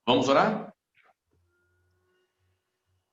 Vamos orar?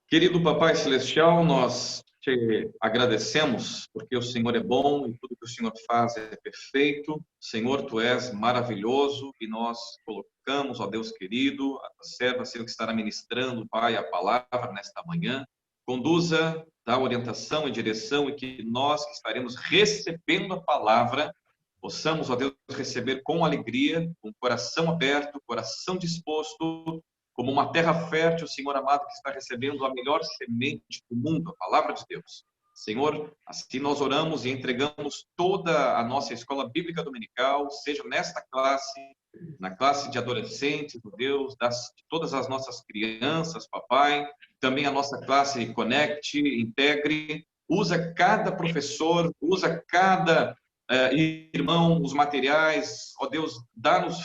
Querido Papai Celestial, nós te agradecemos porque o Senhor é bom e tudo que o Senhor faz é perfeito. Senhor, Tu és maravilhoso e nós colocamos, ó Deus querido, a tua serva, Senhor, que estará ministrando, Pai, a palavra nesta manhã. Conduza, dá orientação e direção e que nós que estaremos recebendo a palavra possamos, ó Deus, receber com alegria, com o coração aberto, coração disposto, como uma terra fértil, Senhor amado, que está recebendo a melhor semente do mundo, a palavra de Deus. Senhor, assim nós oramos e entregamos toda a nossa escola bíblica dominical, seja nesta classe, na classe de adolescentes, meu Deus, de todas as nossas crianças, papai, também a nossa classe Connect, Integre, usa cada professor, usa cada irmão, os materiais, ó Deus, dá-nos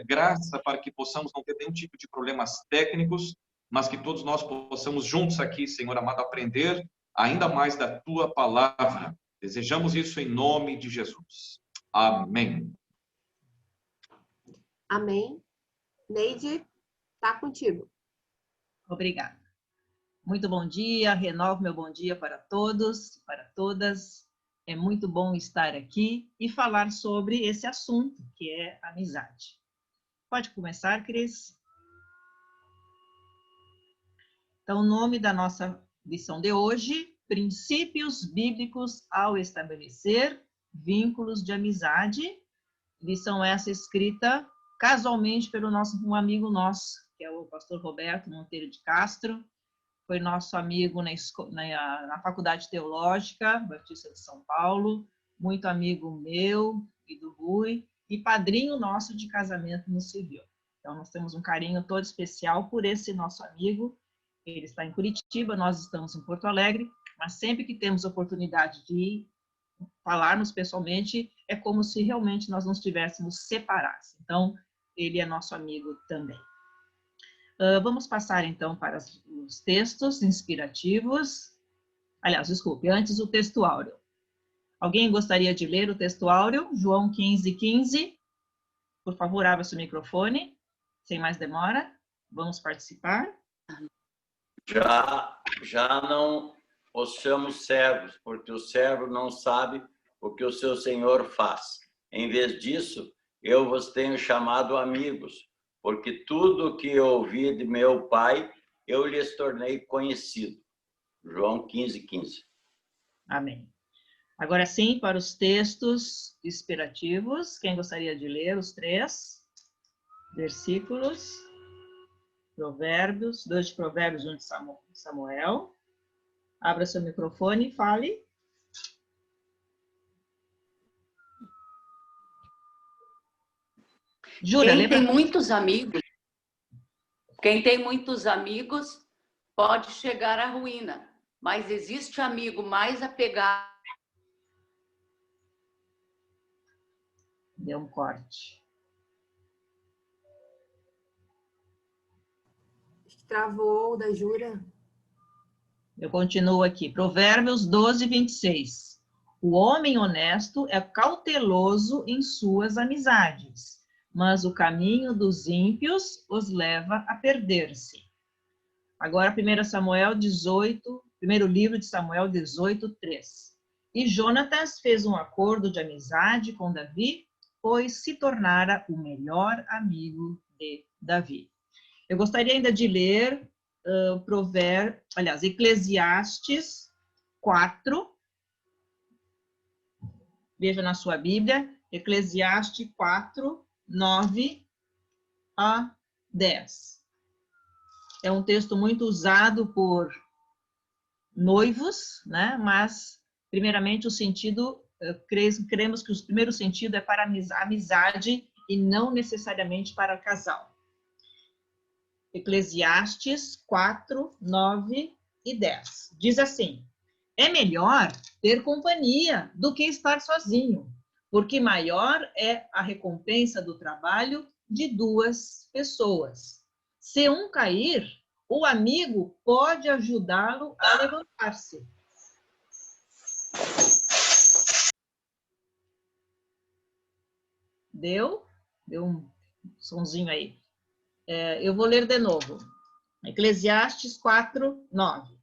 graça para que possamos não ter nenhum tipo de problemas técnicos, mas que todos nós possamos juntos aqui, Senhor amado, aprender ainda mais da Tua palavra. Desejamos isso em nome de Jesus. Amém. Amém. Neide, está contigo. Obrigada. Muito bom dia, renovo meu bom dia para todos, para todas. É muito bom estar aqui e falar sobre esse assunto, que é amizade. Pode começar, Cris? Então, o nome da nossa lição de hoje, Princípios Bíblicos ao Estabelecer Vínculos de Amizade. Lição essa escrita casualmente pelo um amigo nosso, que é o pastor Roberto Monteiro de Castro. Foi nosso amigo na Faculdade Teológica Batista de São Paulo, muito amigo meu e do Rui, e padrinho nosso de casamento no civil. Então, nós temos um carinho todo especial por esse nosso amigo. Ele está em Curitiba, nós estamos em Porto Alegre, mas sempre que temos oportunidade de falarmos pessoalmente, é como se realmente nós não estivéssemos separados. Então, ele é nosso amigo também. Vamos passar, então, para os textos inspirativos. Aliás, desculpe, antes o texto áureo. Alguém gostaria de ler o texto áureo? João 15:15. Por favor, abra seu microfone. Sem mais demora, vamos participar. Já não os chamo servos, porque o servo não sabe o que o seu senhor faz. Em vez disso, eu vos tenho chamado amigos, porque tudo que ouvi de meu Pai, eu lhes tornei conhecido. João 15:15. Amém. Agora sim, para os textos inspirativos, quem gostaria de ler os 3 versículos? Provérbios, 2 de Provérbios, 1 de Samuel. Abra seu microfone e fale. Jura, Quem tem muitos amigos pode chegar à ruína, mas existe amigo mais apegado. Deu um corte. Travou o da Jura. Eu continuo aqui. Provérbios 12:26. O homem honesto é cauteloso em suas amizades, mas o caminho dos ímpios os leva a perder-se. Agora, 1 Samuel 18, primeiro livro de Samuel 18:3. E Jonatas fez um acordo de amizade com Davi, pois se tornara o melhor amigo de Davi. Eu gostaria ainda de ler Eclesiastes 4. Veja na sua Bíblia, Eclesiastes 4, 9 a 10. É um texto muito usado por noivos, né? Mas, primeiramente, o sentido, cremos que o primeiro sentido é para amizade e não necessariamente para casal. Eclesiastes 4, 9 e 10. Diz assim: é melhor ter companhia do que estar sozinho, porque maior é a recompensa do trabalho de 2 pessoas. Se um cair, o amigo pode ajudá-lo a levantar-se. Deu um sonzinho aí. Eu vou ler de novo. Eclesiastes 4:9.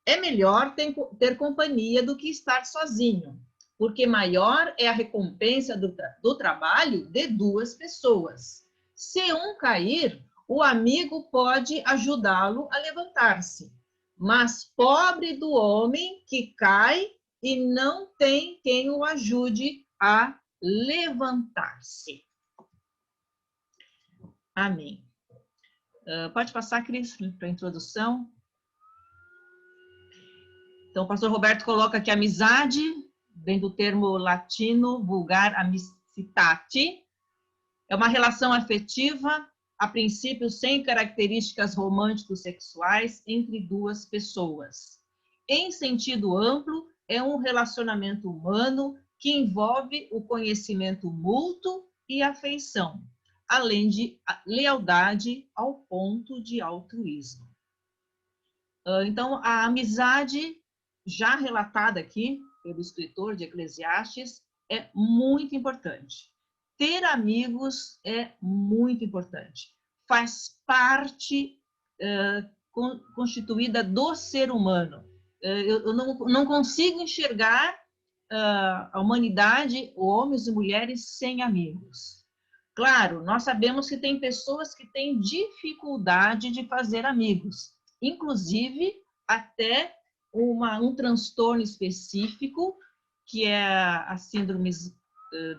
É melhor ter companhia do que estar sozinho, porque maior é a recompensa do trabalho de duas pessoas. Se um cair, o amigo pode ajudá-lo a levantar-se. Mas pobre do homem que cai e não tem quem o ajude a levantar-se. Amém. Pode passar, Cris, para a introdução. Então, o pastor Roberto coloca que amizade vem do termo latino vulgar amicitate. É uma relação afetiva, a princípio sem características romântico-sexuais, entre duas pessoas. Em sentido amplo, é um relacionamento humano que envolve o conhecimento mútuo e afeição, além de lealdade ao ponto de altruísmo. Então, a amizade, já relatada aqui pelo escritor de Eclesiastes, é muito importante. Ter amigos é muito importante. Faz parte constituída do ser humano. Eu não consigo enxergar a humanidade, homens e mulheres, sem amigos. Claro, nós sabemos que tem pessoas que têm dificuldade de fazer amigos, inclusive até um transtorno específico, que é a síndrome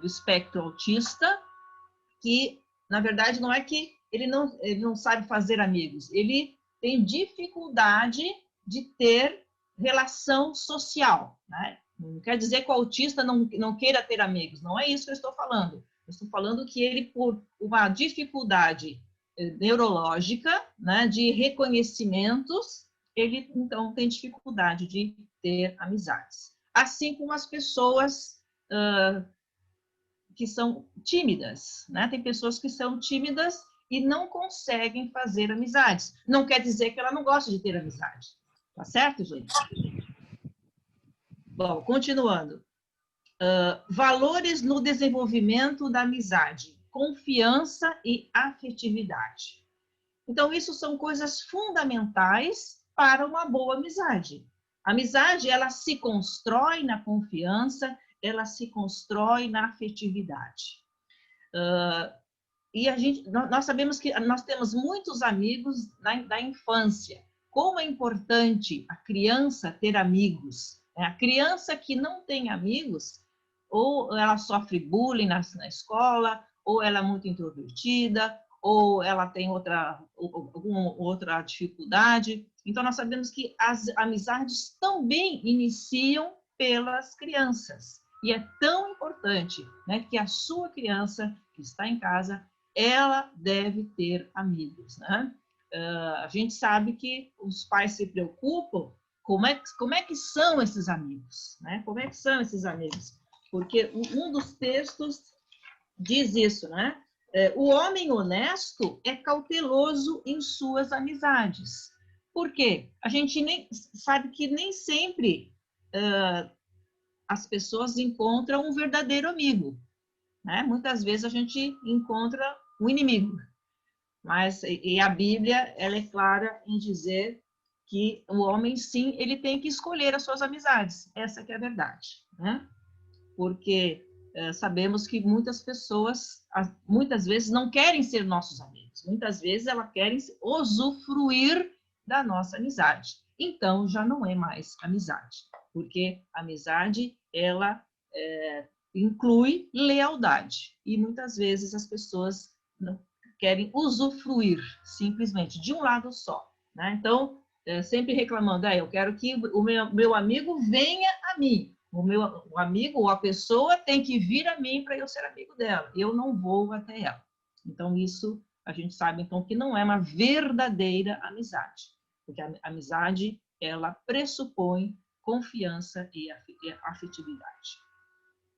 do espectro autista, que, na verdade, não é que ele não sabe fazer amigos, ele tem dificuldade de ter relação social, né? Não quer dizer que o autista não queira ter amigos, não é isso que eu estou falando. Eu estou falando que ele, por uma dificuldade neurológica, né, de reconhecimentos, ele, então, tem dificuldade de ter amizades. Assim como as pessoas que são tímidas, né? Tem pessoas que são tímidas e não conseguem fazer amizades. Não quer dizer que ela não gosta de ter amizade. Tá certo, gente? Bom, continuando. Valores no desenvolvimento da amizade, confiança e afetividade. Então, isso são coisas fundamentais para uma boa amizade. A amizade, ela se constrói na confiança, ela se constrói na afetividade. E nós sabemos que nós temos muitos amigos da infância. Como é importante a criança ter amigos. A criança que não tem amigos, ou ela sofre bullying na escola, ou ela é muito introvertida, ou ela tem alguma outra dificuldade. Então, nós sabemos que as amizades também iniciam pelas crianças. E é tão importante, né, que a sua criança que está em casa, ela deve ter amigos, né? A gente sabe que os pais se preocupam como é que são esses amigos, né? Como é que são esses amigos? Porque um dos textos diz isso, né? O homem honesto é cauteloso em suas amizades. Por quê? A gente sabe que nem sempre as pessoas encontram um verdadeiro amigo, né? Muitas vezes a gente encontra um inimigo. E a Bíblia, ela é clara em dizer que o homem, sim, ele tem que escolher as suas amizades. Essa que é a verdade, né? Porque sabemos que muitas pessoas, muitas vezes, não querem ser nossos amigos. Muitas vezes, elas querem usufruir da nossa amizade. Então, já não é mais amizade. Porque a amizade, ela inclui lealdade. E muitas vezes as pessoas não querem usufruir, simplesmente, de um lado só, né? Então, sempre reclamando, eu quero que o meu amigo venha a mim. O amigo ou a pessoa tem que vir a mim para eu ser amigo dela. Eu não vou até ela. Então, isso a gente sabe, então, que não é uma verdadeira amizade. Porque a amizade, ela pressupõe confiança e afetividade.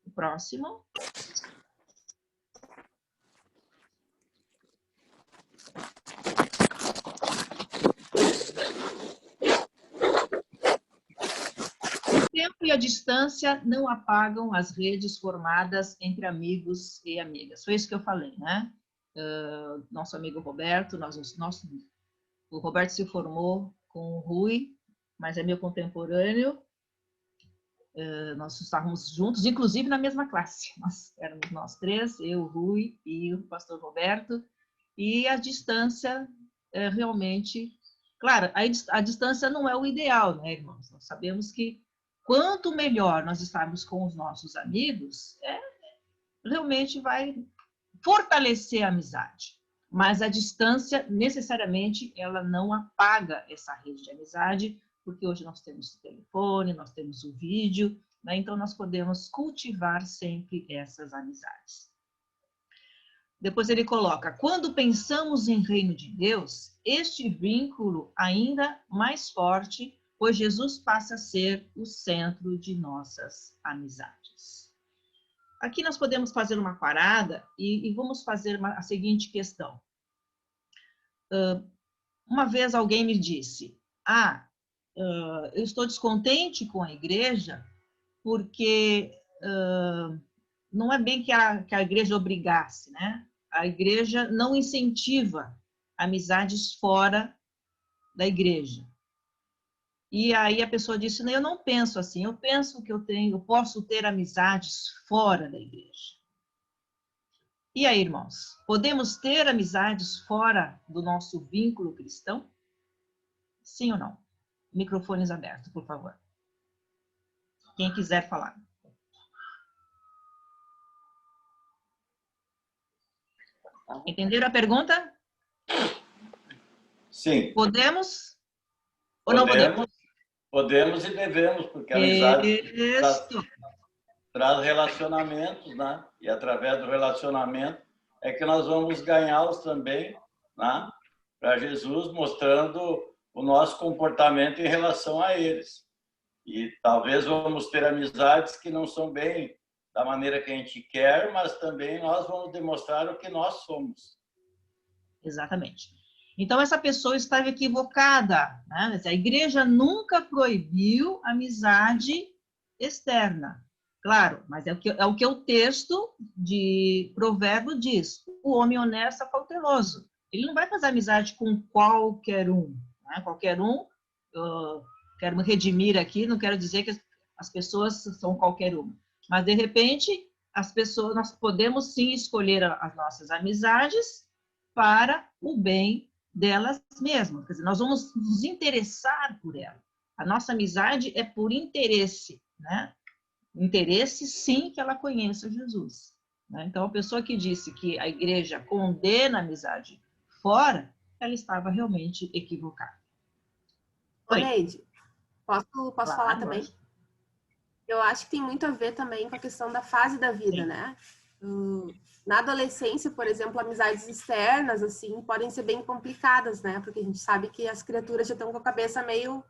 O próximo. O tempo e a distância não apagam as redes formadas entre amigos e amigas. Foi isso que eu falei, né? nosso amigo Roberto, o Roberto se formou com o Rui, mas é meu contemporâneo. Nós estávamos juntos, inclusive na mesma classe. Éramos nós três, eu, o Rui e o pastor Roberto. E a distância realmente... Claro, a distância não é o ideal, né, irmãos? Nós sabemos que quanto melhor nós estarmos com os nossos amigos, realmente vai fortalecer a amizade. Mas a distância, necessariamente, ela não apaga essa rede de amizade, porque hoje nós temos o telefone, nós temos o vídeo, né? Então nós podemos cultivar sempre essas amizades. Depois ele coloca, quando pensamos em reino de Deus, este vínculo ainda mais forte, pois Jesus passa a ser o centro de nossas amizades. Aqui nós podemos fazer uma parada e vamos fazer a seguinte questão. Uma vez alguém me disse, eu estou descontente com a igreja porque não é bem que a igreja obrigasse, né? A igreja não incentiva amizades fora da igreja. E aí a pessoa disse, não, eu não penso assim, eu penso que eu posso ter amizades fora da igreja. E aí, irmãos, podemos ter amizades fora do nosso vínculo cristão? Sim ou não? Microfones abertos, por favor. Quem quiser falar. Entenderam a pergunta? Sim. Podemos ou não podemos? Podemos e devemos, porque a amizade traz relacionamentos, né? E através do relacionamento é que nós vamos ganhá-los também, né? Para Jesus, mostrando o nosso comportamento em relação a eles. E talvez vamos ter amizades que não são bem da maneira que a gente quer, mas também nós vamos demonstrar o que nós somos. Exatamente. Então, essa pessoa estava equivocada, né? A igreja nunca proibiu amizade externa. Claro, mas é o que o texto de Provérbio diz. O homem honesto é cauteloso. Ele não vai fazer amizade com qualquer um. Né? Qualquer um, quero me redimir aqui, não quero dizer que as pessoas são qualquer uma. Mas, de repente, nós podemos sim escolher as nossas amizades para o bem delas mesmas. Quer dizer, nós vamos nos interessar por ela. A nossa amizade é por interesse, né? Interesse, sim, que ela conheça Jesus. Né? Então, a pessoa que disse que a igreja condena a amizade fora, ela estava realmente equivocada. Neide, posso falar também? Pode. Eu acho que tem muito a ver também com a questão da fase da vida, sim, né? Na adolescência, por exemplo, amizades externas, assim, podem ser bem complicadas, né? Porque a gente sabe que as criaturas já estão com a cabeça meio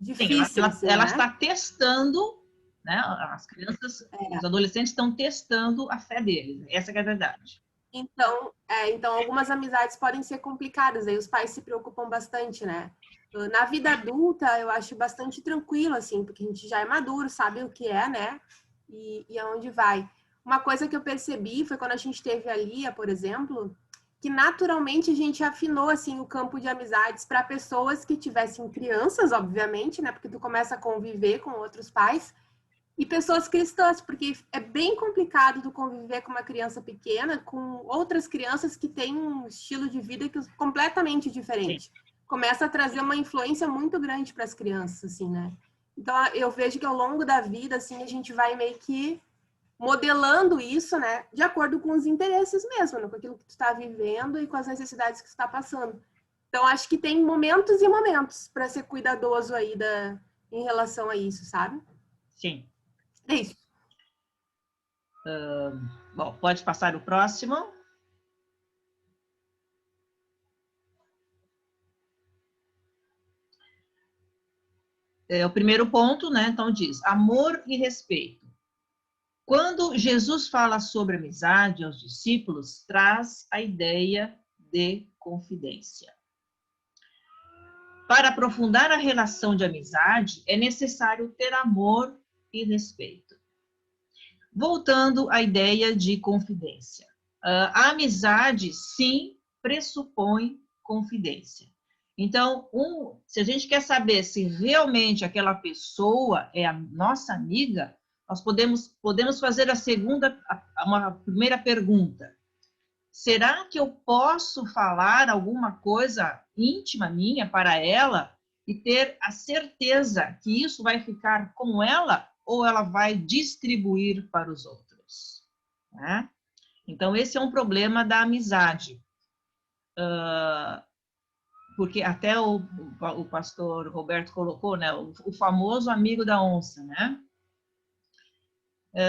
difícil. Sim, ela né? está testando, né? As crianças, os adolescentes estão testando a fé deles. Essa que é a verdade. Então, algumas amizades podem ser complicadas, aí os pais se preocupam bastante, né? Na vida adulta, eu acho bastante tranquilo, assim, porque a gente já é maduro, sabe o que é, né? E aonde vai. Uma coisa que eu percebi foi quando a gente teve a Lia, por exemplo, que naturalmente a gente afinou, assim, o campo de amizades para pessoas que tivessem crianças, obviamente, né? Porque tu começa a conviver com outros pais, e pessoas cristãs, porque é bem complicado tu conviver com uma criança pequena, com outras crianças que têm um estilo de vida completamente diferente. Sim. Começa a trazer uma influência muito grande para as crianças, assim, né? Então, eu vejo que ao longo da vida, assim, a gente vai meio que modelando isso, né? De acordo com os interesses mesmo, né? Com aquilo que tu está vivendo e com as necessidades que tu está passando. Então, acho que tem momentos e momentos para ser cuidadoso aí em relação a isso, sabe? Sim. É isso. Bom, pode passar o próximo. O primeiro ponto, né? Então diz, amor e respeito. Quando Jesus fala sobre amizade aos discípulos, traz a ideia de confidência. Para aprofundar a relação de amizade, é necessário ter amor e respeito. Voltando à ideia de confidência. A amizade, sim, pressupõe confidência. Então, se a gente quer saber se realmente aquela pessoa é a nossa amiga, nós podemos fazer uma primeira pergunta. Será que eu posso falar alguma coisa íntima minha para ela e ter a certeza que isso vai ficar com ela ou ela vai distribuir para os outros? Né? Então, esse é um problema da amizade. Porque até o pastor Roberto colocou, né, o famoso amigo da onça, né?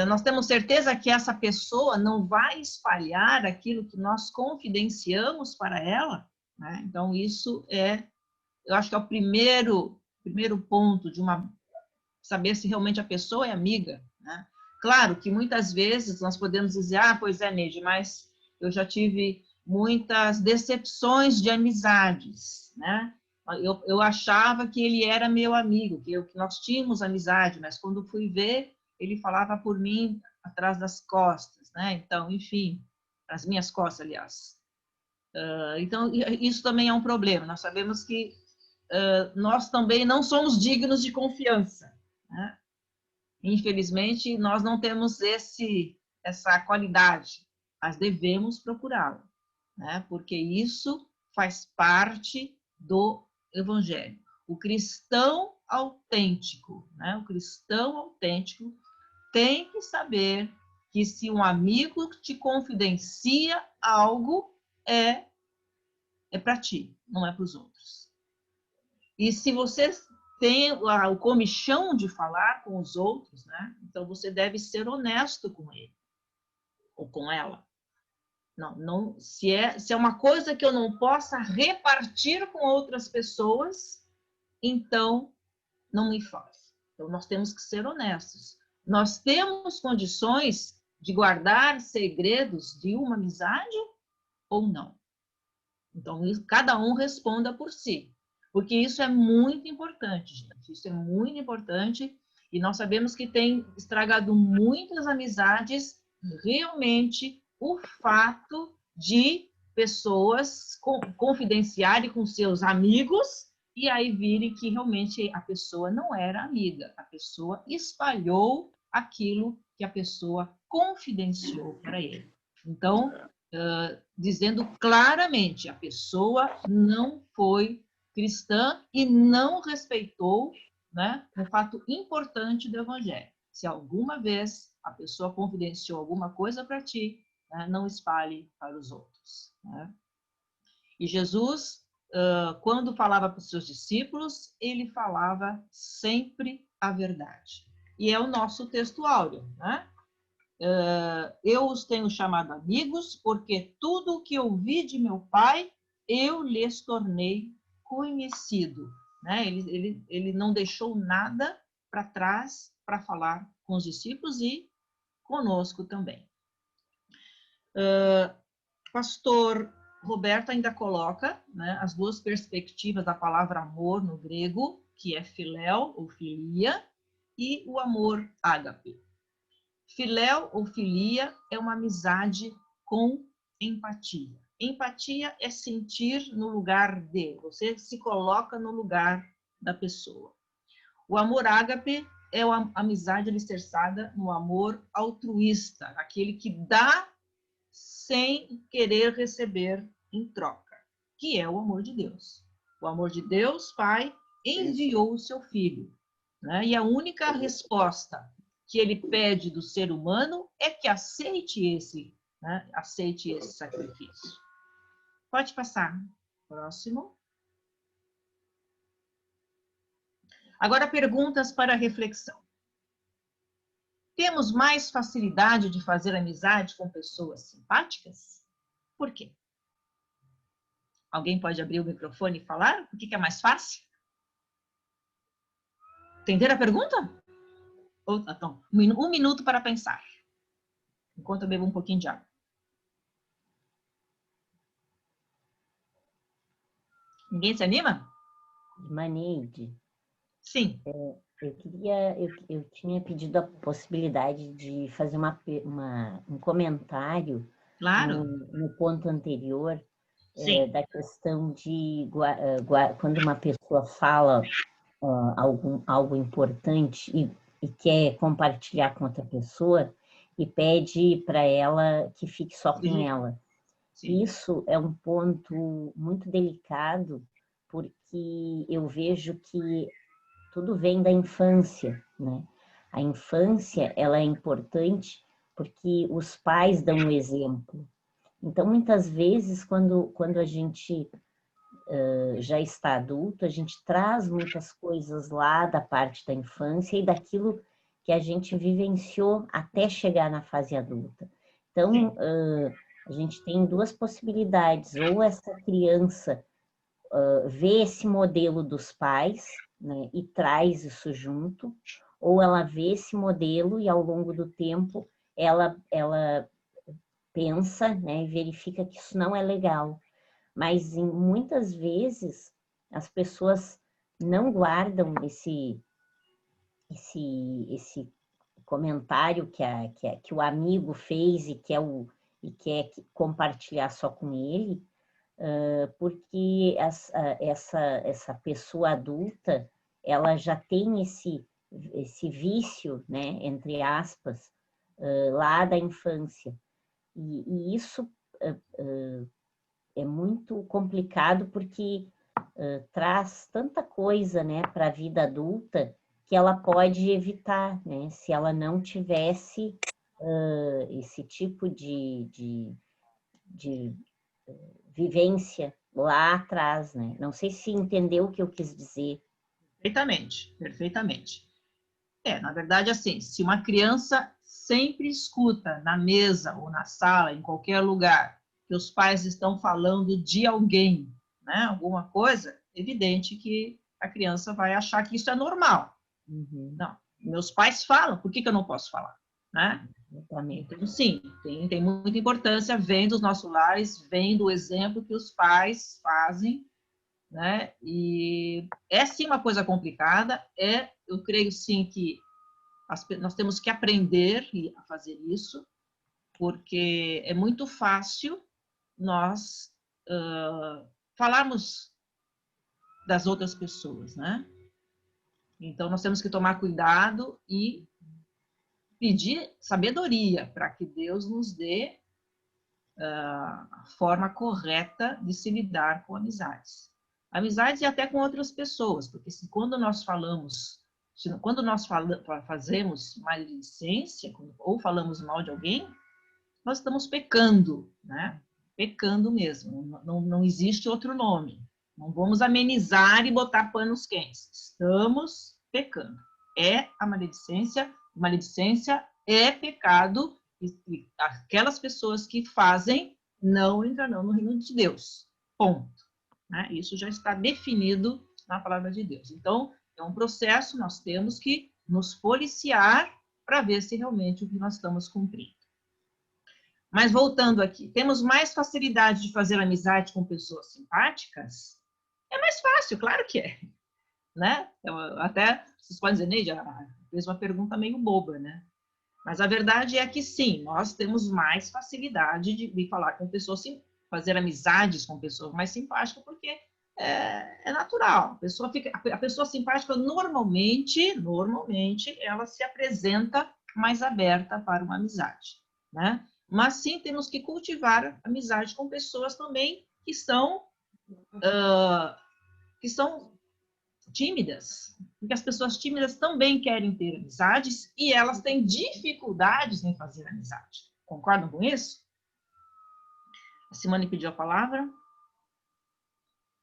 Nós temos certeza que essa pessoa não vai espalhar aquilo que nós confidenciamos para ela, né? Então, isso eu acho que é o primeiro ponto de saber se realmente a pessoa é amiga, né? Claro que muitas vezes nós podemos dizer, pois é, Neide, mas eu já tive muitas decepções de amizades, né? Eu achava que ele era meu amigo, que nós tínhamos amizade, mas quando fui ver, ele falava por mim atrás das costas, né? Então, enfim, as minhas costas, aliás. Então, isso também é um problema. Nós sabemos que nós também não somos dignos de confiança, né? Infelizmente, nós não temos essa qualidade, mas devemos procurá-la, né? Porque isso faz parte do Evangelho. O cristão autêntico, né? O cristão autêntico tem que saber que se um amigo te confidencia algo, é para ti, não é para os outros. E se você tem o comichão de falar com os outros, né? Então você deve ser honesto com ele ou com ela. Não, se é uma coisa que eu não possa repartir com outras pessoas, então não me faz. Então nós temos que ser honestos. Nós temos condições de guardar segredos de uma amizade ou não? Então, cada um responda por si. Porque isso é muito importante, gente. Isso é muito importante. E nós sabemos que tem estragado muitas amizades realmente o fato de pessoas confidenciarem com seus amigos e aí virem que realmente a pessoa não era amiga. A pessoa espalhou aquilo que a pessoa confidenciou para ele. Então, dizendo claramente, a pessoa não foi cristã e não respeitou, né, um fato importante do Evangelho. Se alguma vez a pessoa confidenciou alguma coisa para ti, né, não espalhe para os outros. Né? E Jesus, quando falava para os seus discípulos, ele falava sempre a verdade. E é o nosso texto áureo, né? Eu os tenho chamado amigos, porque tudo o que ouvi de meu Pai, eu lhes tornei conhecido. Né? Ele não deixou nada para trás para falar com os discípulos e conosco também. Pastor Roberto ainda coloca, né, as duas perspectivas da palavra amor no grego, que é filéu ou filia, e o amor ágape. Filéu ou filia é uma amizade com empatia. Empatia é sentir no lugar de, você se coloca no lugar da pessoa. O amor ágape é uma amizade alicerçada no amor altruísta, aquele que dá sem querer receber em troca, que é o amor de Deus. O amor de Deus, Pai, enviou o seu Filho. Né? E a única resposta que ele pede do ser humano é que aceite esse sacrifício. Pode passar. Próximo. Agora, perguntas para reflexão. Temos mais facilidade de fazer amizade com pessoas simpáticas? Por quê? Alguém pode abrir o microfone e falar? Por que é mais fácil? Entenderam a pergunta? Então, um minuto para pensar. Enquanto eu bebo um pouquinho de água. Ninguém se anima? Maneide. Sim. Eu tinha pedido a possibilidade de fazer um comentário Claro. No ponto anterior, Sim. da questão de quando uma pessoa fala algo importante e quer compartilhar com outra pessoa e pede para ela que fique só com ela. Sim. Isso é um ponto muito delicado, porque eu vejo que tudo vem da infância, né? A infância, ela é importante porque os pais dão o exemplo. Então, muitas vezes, quando a gente já está adulto, a gente traz muitas coisas lá da parte da infância e daquilo que a gente vivenciou até chegar na fase adulta. Então, a gente tem duas possibilidades: ou essa criança vê esse modelo dos pais, né, e traz isso junto, ou ela vê esse modelo e ao longo do tempo ela pensa, né, e verifica que isso não é legal. Mas muitas vezes as pessoas não guardam esse comentário que o amigo fez e quer compartilhar só com ele, porque essa pessoa adulta, ela já tem esse vício, né, entre aspas, lá da infância. E isso é muito complicado porque traz tanta coisa, né, para a vida adulta que ela pode evitar, né, se ela não tivesse esse tipo de vivência lá atrás, né? Não sei se entendeu o que eu quis dizer. Perfeitamente, perfeitamente. Na verdade, assim, se uma criança sempre escuta na mesa ou na sala, em qualquer lugar, que os pais estão falando de alguém, né, alguma coisa, é evidente que a criança vai achar que isso é normal. Uhum. Não, meus pais falam, por que eu não posso falar? Né? Exatamente. Então, sim, tem muita importância, vem dos nossos lares, vem do exemplo que os pais fazem, né? E é sim uma coisa complicada, eu creio sim que nós temos que aprender a fazer isso, porque é muito fácil nós falarmos das outras pessoas, né? Então, nós temos que tomar cuidado e pedir sabedoria para que Deus nos dê a forma correta de se lidar com amizades. Amizades e até com outras pessoas, porque quando nós fazemos maledicência ou falamos mal de alguém, nós estamos pecando, né? Pecando mesmo, não existe outro nome. Não vamos amenizar e botar panos quentes. Estamos pecando. É a maledicência é pecado e aquelas pessoas que fazem não entrarão no reino de Deus. Ponto. Né? Isso já está definido na palavra de Deus. Então, é um processo, nós temos que nos policiar para ver se realmente o que nós estamos cumprindo. Mas voltando aqui, temos mais facilidade de fazer amizade com pessoas simpáticas? É mais fácil, claro que é. Né? Até, vocês podem dizer, Neide, fez uma pergunta meio boba, né? Mas a verdade é que sim, nós temos mais facilidade de falar com pessoas, fazer amizades com pessoas mais simpáticas, porque é natural. A pessoa simpática, normalmente, ela se apresenta mais aberta para uma amizade, né? Mas sim, temos que cultivar amizade com pessoas também que são tímidas, porque as pessoas tímidas também querem ter amizades e elas têm dificuldades em fazer amizade. Concordam com isso? A Simone pediu a palavra.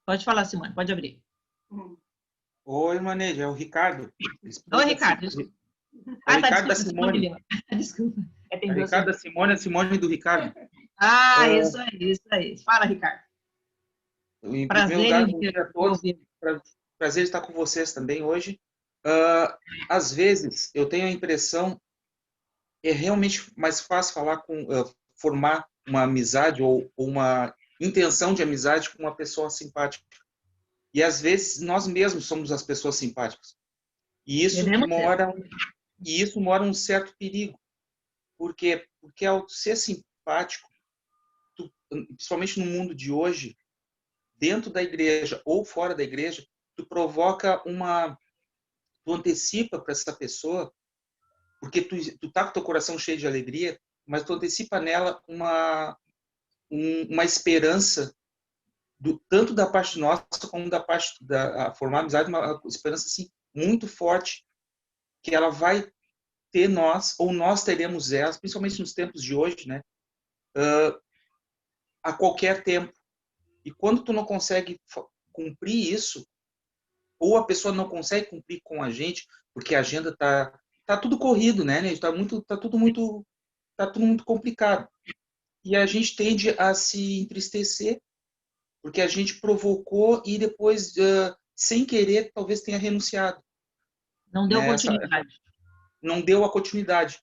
Pode falar, Simone, pode abrir. Oi, Maneja, é o Ricardo. Oi, Ricardo. Desculpa. É o Ricardo da Simone. Desculpa. É o Ricardo da Simone, a Simone do Ricardo. Isso aí. Fala, Ricardo. Em Prazer primeiro lugar, em bom dia a todos. Prazer estar com vocês também hoje. Às vezes, eu tenho a impressão que é realmente mais fácil formar uma amizade ou uma intenção de amizade com uma pessoa simpática. E às vezes nós mesmos somos as pessoas simpáticas. E isso mora um certo perigo. Por quê? Porque ao ser simpático, principalmente no mundo de hoje, dentro da igreja ou fora da igreja, tu provoca tu antecipa para essa pessoa, porque tu tá com teu coração cheio de alegria, mas tu antecipa nela uma esperança tanto da parte nossa como da parte da formar amizade, uma esperança assim muito forte que ela vai ter nós ou nós teremos ela, principalmente nos tempos de hoje, né? A qualquer tempo. E quando tu não consegue cumprir isso, ou a pessoa não consegue cumprir com a gente, porque a agenda tá tudo corrido, né? Tá tudo muito complicado. E a gente tende a se entristecer porque a gente provocou e depois, sem querer, talvez tenha renunciado. Não deu continuidade. Não deu a continuidade.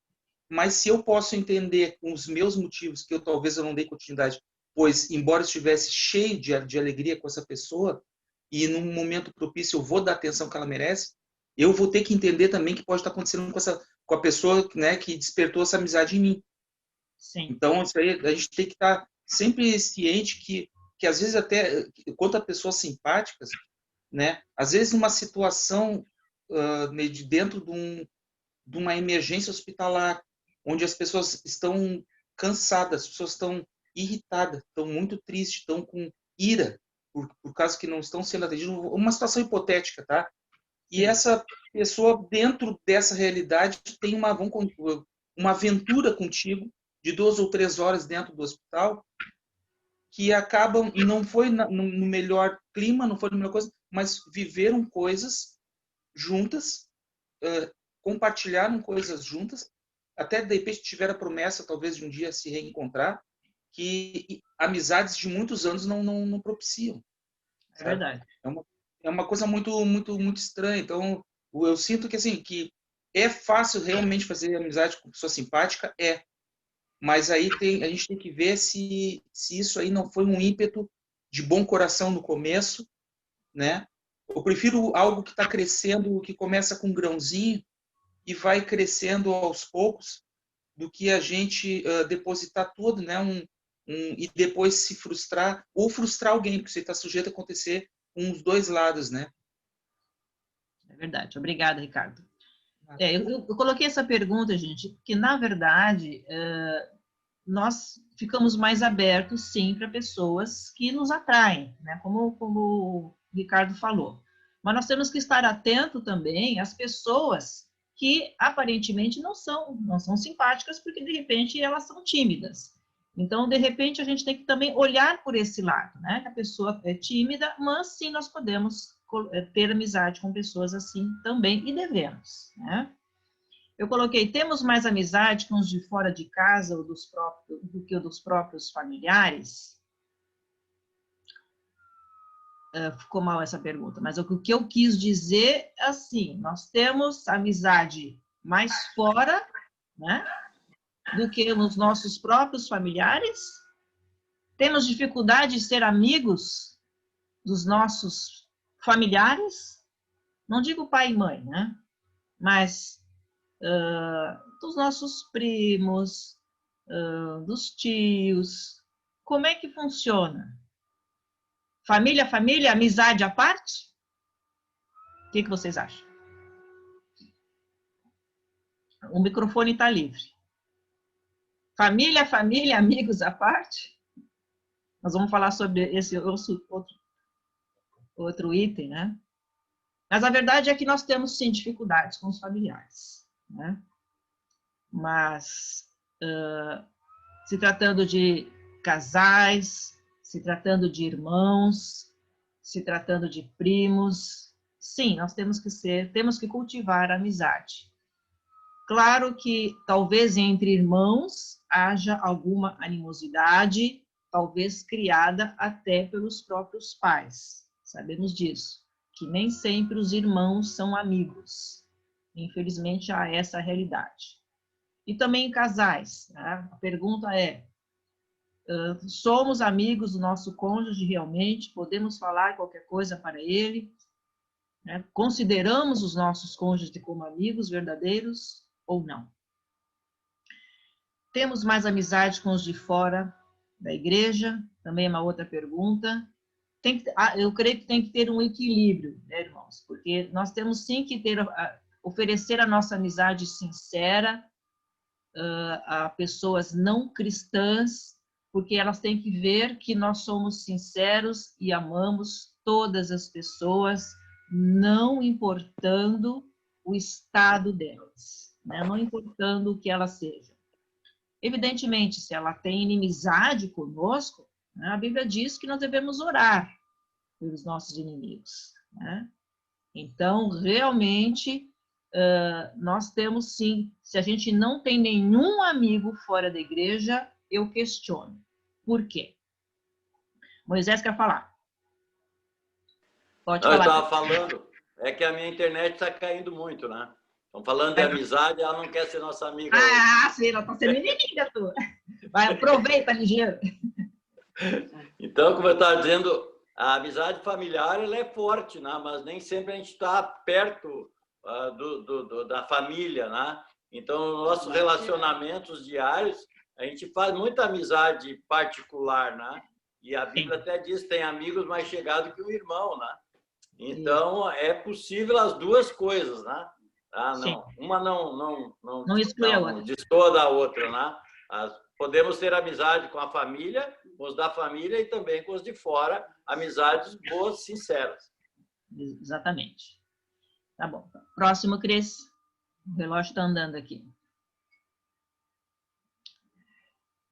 Mas se eu posso entender com os meus motivos que talvez eu não dei continuidade, pois, embora eu estivesse cheio de alegria com essa pessoa, e num momento propício eu vou dar a atenção que ela merece, eu vou ter que entender também que pode estar acontecendo com a pessoa, né, que despertou essa amizade em mim. Sim. Então, isso aí, a gente tem que estar sempre ciente que às vezes até, quanto a pessoas simpáticas, né, às vezes numa situação dentro de uma emergência hospitalar, onde as pessoas estão cansadas, as pessoas estão irritadas, estão muito tristes, estão com ira, por causa que não estão sendo atendidas, uma situação hipotética, tá? E essa pessoa, dentro dessa realidade, tem uma aventura contigo, de 2 ou 3 horas dentro do hospital, que acabam, não foi no melhor clima, não foi na melhor coisa, mas viveram coisas juntas, compartilharam coisas juntas, até de repente tiveram a promessa, talvez, de um dia se reencontrar, que amizades de muitos anos não propiciam. É verdade. É uma coisa muito estranha. Então, eu sinto que, assim, que é fácil realmente fazer amizade com pessoa simpática, mas aí a gente tem que ver se isso aí não foi um ímpeto de bom coração no começo, né? Eu prefiro algo que está crescendo, que começa com um grãozinho e vai crescendo aos poucos, do que a gente depositar tudo, né? E depois se frustrar, ou frustrar alguém, porque você está sujeito a acontecer com os dois lados, né? É verdade. Obrigada, Ricardo. Eu coloquei essa pergunta, gente, porque, na verdade, nós ficamos mais abertos, sim, para pessoas que nos atraem, né? Como o Ricardo falou. Mas nós temos que estar atento também às pessoas que aparentemente não são simpáticas, porque de repente elas são tímidas. Então, de repente, a gente tem que também olhar por esse lado, né? Que a pessoa é tímida, mas sim nós podemos ter amizade com pessoas assim também, e devemos, né? Eu coloquei, temos mais amizade com os de fora de casa do que dos próprios familiares? Ficou mal essa pergunta, mas o que eu quis dizer é assim, nós temos amizade mais fora, né, do que nos nossos próprios familiares? Temos dificuldade de ser amigos dos nossos familiares? Não digo pai e mãe, né, mas dos nossos primos, dos tios. Como é que funciona? Família, amizade à parte? O que vocês acham? O microfone está livre. Família, amigos à parte? Nós vamos falar sobre esse outro item, né? Mas a verdade é que nós temos, sim, dificuldades com os familiares, né? Mas, se tratando de casais, se tratando de irmãos, se tratando de primos, sim, nós temos que cultivar a amizade. Claro que talvez entre irmãos haja alguma animosidade, talvez criada até pelos próprios pais. Sabemos disso, que nem sempre os irmãos são amigos. Infelizmente, há essa realidade. E também em casais, né? A pergunta é, somos amigos do nosso cônjuge realmente? Podemos falar qualquer coisa para ele? Né? Consideramos os nossos cônjuges como amigos verdadeiros ou não? Temos mais amizade com os de fora da igreja, também é uma outra pergunta. Eu creio que tem que ter um equilíbrio, né, irmãos? Porque nós temos sim que oferecer a nossa amizade sincera a pessoas não cristãs, porque elas têm que ver que nós somos sinceros e amamos todas as pessoas, não importando o estado delas, né? Não importando o que elas sejam. Evidentemente, se ela tem inimizade conosco, né, a Bíblia diz que nós devemos orar pelos nossos inimigos, né? Então, realmente, nós temos sim, se a gente não tem nenhum amigo fora da igreja, eu questiono. Por quê? Moisés quer falar. Pode falar. Eu estava falando, é que a minha internet está caindo muito, né? Estão falando de amizade, ela não quer ser nossa amiga. Ah, sim, ela está sendo inimiga tua. Vai, aproveita, ligeiro. Então, como eu estava dizendo, a amizade familiar ela é forte, né? Mas nem sempre a gente está perto da família, né? Então, nos nossos relacionamentos diários, a gente faz muita amizade particular, né? E a Bíblia até diz que tem amigos mais chegados que um irmão, né? Então, é possível as duas coisas, né? Não. Uma não exclui a outra. destoa da outra, né? Podemos ter amizade com a família, com os da família e também com os de fora, amizades boas, sinceras. Exatamente. Tá bom. Próximo, Cris. O relógio está andando aqui.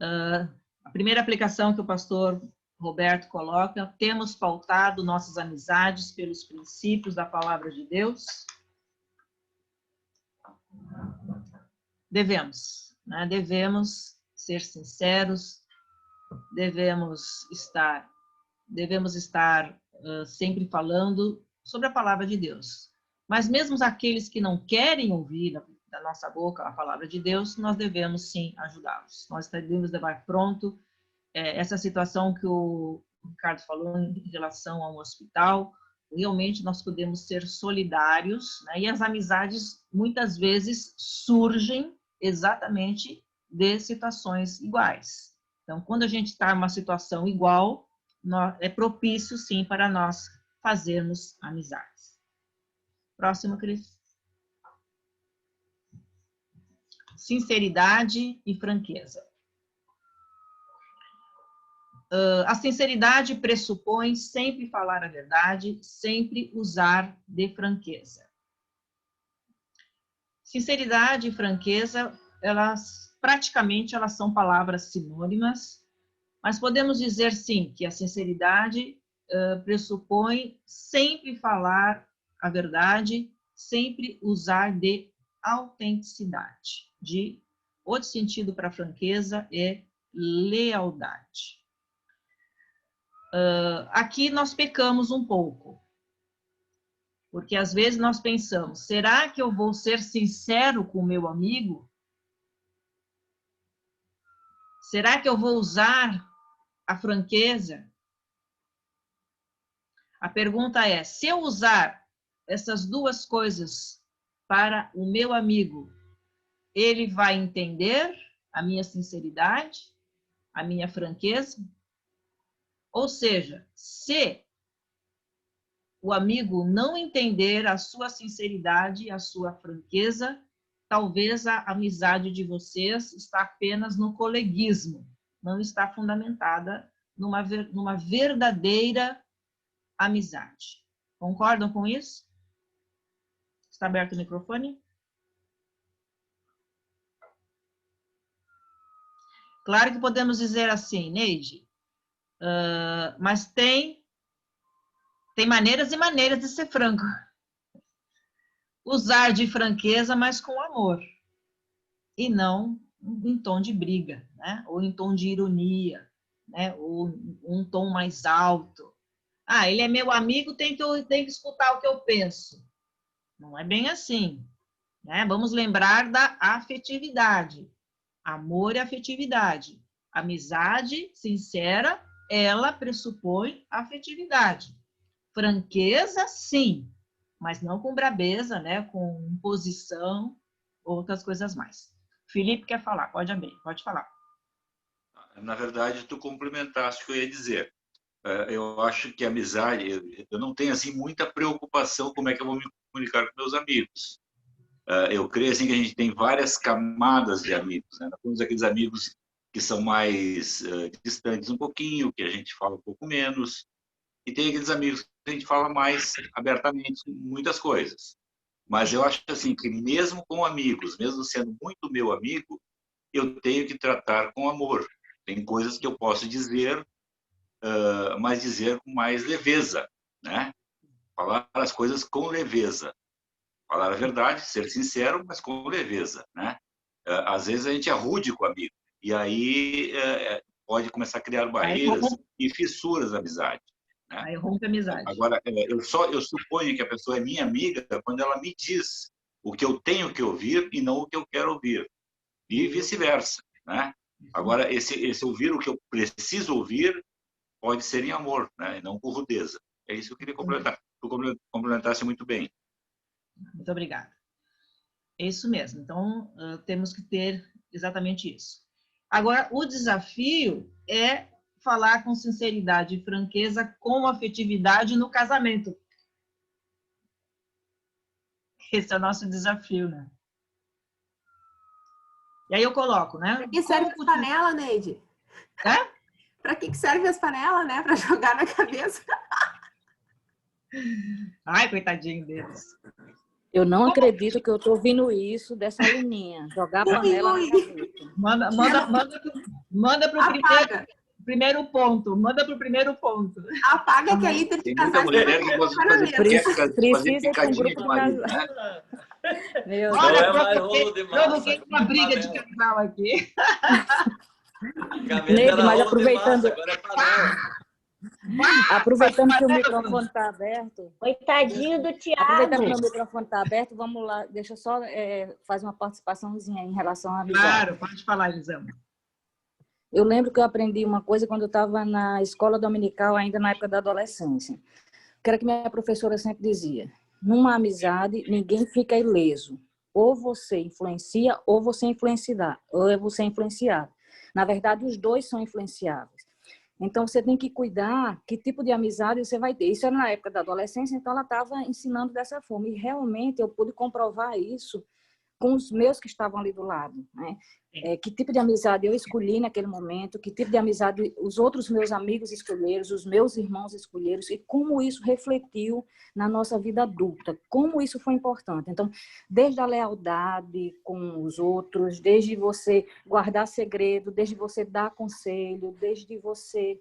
A primeira aplicação que o pastor Roberto coloca: temos pautado nossas amizades pelos princípios da palavra de Deus? Devemos, né? Devemos ser sinceros, devemos estar sempre falando sobre a palavra de Deus. Mas mesmo aqueles que não querem ouvir da nossa boca a palavra de Deus, nós devemos sim ajudá-los. Nós devemos levar pronto essa situação que o Ricardo falou em relação ao hospital. Realmente nós podemos ser solidários, né? E as amizades muitas vezes surgem exatamente de situações iguais. Então, quando a gente está em uma situação igual, é propício sim para nós fazermos amizades. Próximo, Cris. Sinceridade e franqueza. A sinceridade pressupõe sempre falar a verdade, sempre usar de franqueza. Sinceridade e franqueza, praticamente elas são palavras sinônimas, mas podemos dizer sim que a sinceridade pressupõe sempre falar a verdade, sempre usar de autenticidade. Outro sentido para franqueza é lealdade. Aqui nós pecamos um pouco, porque às vezes nós pensamos: será que eu vou ser sincero com o meu amigo? Será que eu vou usar a franqueza? A pergunta é: se eu usar essas duas coisas para o meu amigo, ele vai entender a minha sinceridade, a minha franqueza? Ou seja, se o amigo não entender a sua sinceridade, a sua franqueza, talvez a amizade de vocês está apenas no coleguismo, não está fundamentada numa verdadeira amizade. Concordam com isso? Está aberto o microfone? Claro que podemos dizer assim, Neide, mas tem maneiras e maneiras de ser franco. Usar de franqueza, mas com amor. E não em tom de briga, né? Ou em tom de ironia, né? Ou um tom mais alto. Ele é meu amigo, tem que escutar o que eu penso. Não é bem assim, né? Vamos lembrar da afetividade. Amor e afetividade. Amizade sincera, ela pressupõe afetividade. Franqueza, sim, mas não com brabeza, né? Com imposição, outras coisas mais. Felipe quer falar, pode abrir, pode falar. Na verdade, tu complementaste o que eu ia dizer. Eu acho que a amizade, eu não tenho assim muita preocupação como é que eu vou me comunicar com meus amigos. Eu creio assim que a gente tem várias camadas de amigos, né? Nós temos aqueles amigos que são mais distantes um pouquinho, que a gente fala um pouco menos, e tem aqueles amigos que a gente fala mais abertamente muitas coisas. Mas eu acho assim que mesmo com amigos, mesmo sendo muito meu amigo, eu tenho que tratar com amor. Tem coisas que eu posso dizer, mas dizer com mais leveza, né? Falar as coisas com leveza. Falar a verdade, ser sincero, mas com leveza, né? Às vezes a gente é rude com o amigo, e aí pode começar a criar barreiras e fissuras da amizade, né? Aí rompe a amizade. Agora, eu suponho que a pessoa é minha amiga quando ela me diz o que eu tenho que ouvir e não o que eu quero ouvir, e vice-versa, né? Agora, esse ouvir o que eu preciso ouvir pode ser em amor, né? E não com rudeza. É isso que eu queria complementar. Tu complementasse muito bem. Muito obrigada. É isso mesmo. Então, temos que ter exatamente isso. Agora, o desafio é falar com sinceridade e franqueza, com afetividade no casamento. Esse é o nosso desafio, né? E aí eu coloco, né? Para que serve as panelas, Neide? É? Para que serve as panelas, né? Para jogar na cabeça. Ai, coitadinho deles. Eu não acredito que eu estou ouvindo isso dessa aluninha. Jogar a panela na cabeça. Manda para o primeiro ponto. Manda para o primeiro ponto. Apaga que é líder de casais. Tem muita mulher que gosta de fazer picadinho de marido, né? Meu Deus. Não é mais rolo de massa. Provoquei uma briga de casal aqui. Neide, mas aproveitando... Aproveitando que o microfone está aberto. Coitadinho do Tiago. Aproveitando que o microfone está aberto, vamos lá. Deixa eu só fazer uma participaçãozinha em relação à amizade. Claro, pode falar, Elisama. Eu lembro que eu aprendi uma coisa quando eu estava na escola dominical, ainda na época da adolescência. Que era que minha professora sempre dizia: numa amizade, ninguém fica ileso. Ou você influencia, ou você influenciar. Ou é você influenciado. Na verdade, os dois são influenciáveis. Então, você tem que cuidar que tipo de amizade você vai ter. Isso era na época da adolescência, então ela estava ensinando dessa forma. E realmente eu pude comprovar isso com os meus que estavam ali do lado, né? Que tipo de amizade eu escolhi naquele momento, que tipo de amizade os outros meus amigos escolheram, os meus irmãos escolheram, e como isso refletiu na nossa vida adulta, como isso foi importante. Então, desde a lealdade com os outros, desde você guardar segredo, desde você dar conselho, desde você,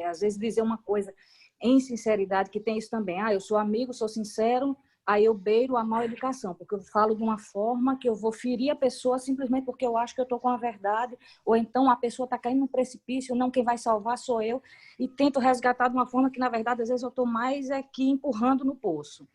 às vezes, dizer uma coisa em sinceridade, que tem isso também. Eu sou amigo, sou sincero, aí eu beiro a mal educação, porque eu falo de uma forma que eu vou ferir a pessoa simplesmente porque eu acho que eu estou com a verdade, ou então a pessoa está caindo num precipício, não, quem vai salvar sou eu, e tento resgatar de uma forma que, na verdade, às vezes eu estou mais aqui empurrando no poço.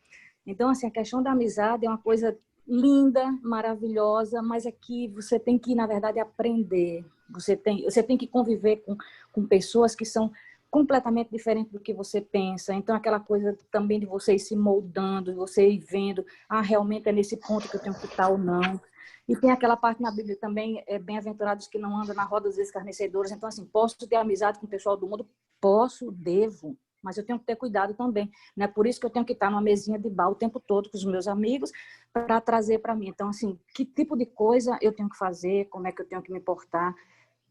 Então, assim, a questão da amizade é uma coisa linda, maravilhosa, mas aqui você tem que, na verdade, aprender. Você tem que conviver com pessoas que são completamente diferente do que você pensa. Então, aquela coisa também de você ir se moldando, de você ir vendo, realmente é nesse ponto que eu tenho que estar ou não. E tem aquela parte na Bíblia também, bem-aventurados que não andam na roda dos escarnecedores. Então, assim, posso ter amizade com o pessoal do mundo? Posso, devo, mas eu tenho que ter cuidado também. Não é por isso que eu tenho que estar numa mesinha de bar o tempo todo com os meus amigos para trazer para mim. Então, assim, que tipo de coisa eu tenho que fazer, como é que eu tenho que me portar.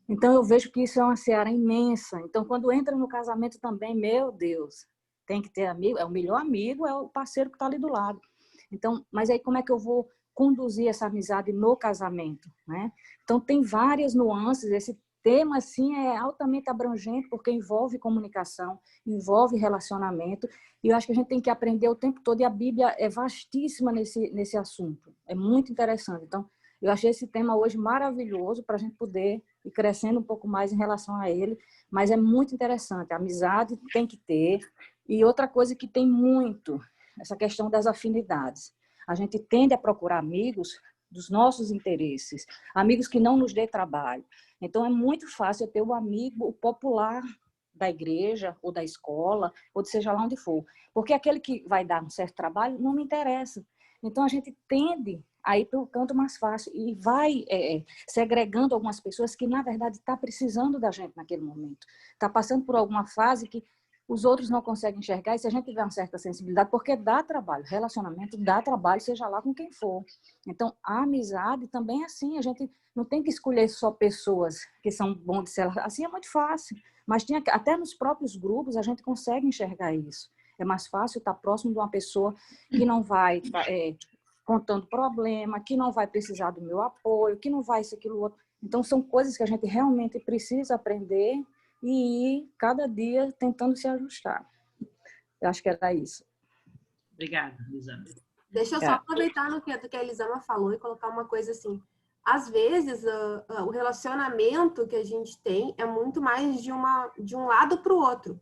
Então, eu vejo que isso é uma seara imensa. Então, quando entra no casamento também, meu Deus, tem que ter amigo. O melhor amigo é o parceiro que está ali do lado. Então, mas aí como é que eu vou conduzir essa amizade no casamento, né? Então, tem várias nuances. Esse tema, assim, é altamente abrangente, porque envolve comunicação, envolve relacionamento. E eu acho que a gente tem que aprender o tempo todo. E a Bíblia é vastíssima nesse assunto. É muito interessante. Então, eu achei esse tema hoje maravilhoso para a gente poder ir crescendo um pouco mais em relação a ele, mas é muito interessante. A amizade tem que ter. E outra coisa que tem muito, essa questão das afinidades. A gente tende a procurar amigos dos nossos interesses, amigos que não nos dê trabalho. Então, é muito fácil eu ter o amigo, o popular da igreja, ou da escola, ou de seja lá onde for. Porque aquele que vai dar um certo trabalho não me interessa. Então, a gente tende aí para o canto mais fácil e vai segregando algumas pessoas que, na verdade, está precisando da gente naquele momento. Está passando por alguma fase que os outros não conseguem enxergar, e se a gente tiver uma certa sensibilidade, porque dá trabalho, relacionamento dá trabalho, seja lá com quem for. Então, a amizade também é assim, a gente não tem que escolher só pessoas que são bons de ser, assim é muito fácil, mas até nos próprios grupos a gente consegue enxergar isso. É mais fácil estar próximo de uma pessoa que não vai contando problema, que não vai precisar do meu apoio, que não vai isso, aquilo, outro. Então, são coisas que a gente realmente precisa aprender e ir cada dia tentando se ajustar. Eu acho que era isso. Obrigada, Elisama. Deixa eu só aproveitar do que a Elisama falou e colocar uma coisa assim. Às vezes, o relacionamento que a gente tem é muito mais de um lado para o outro.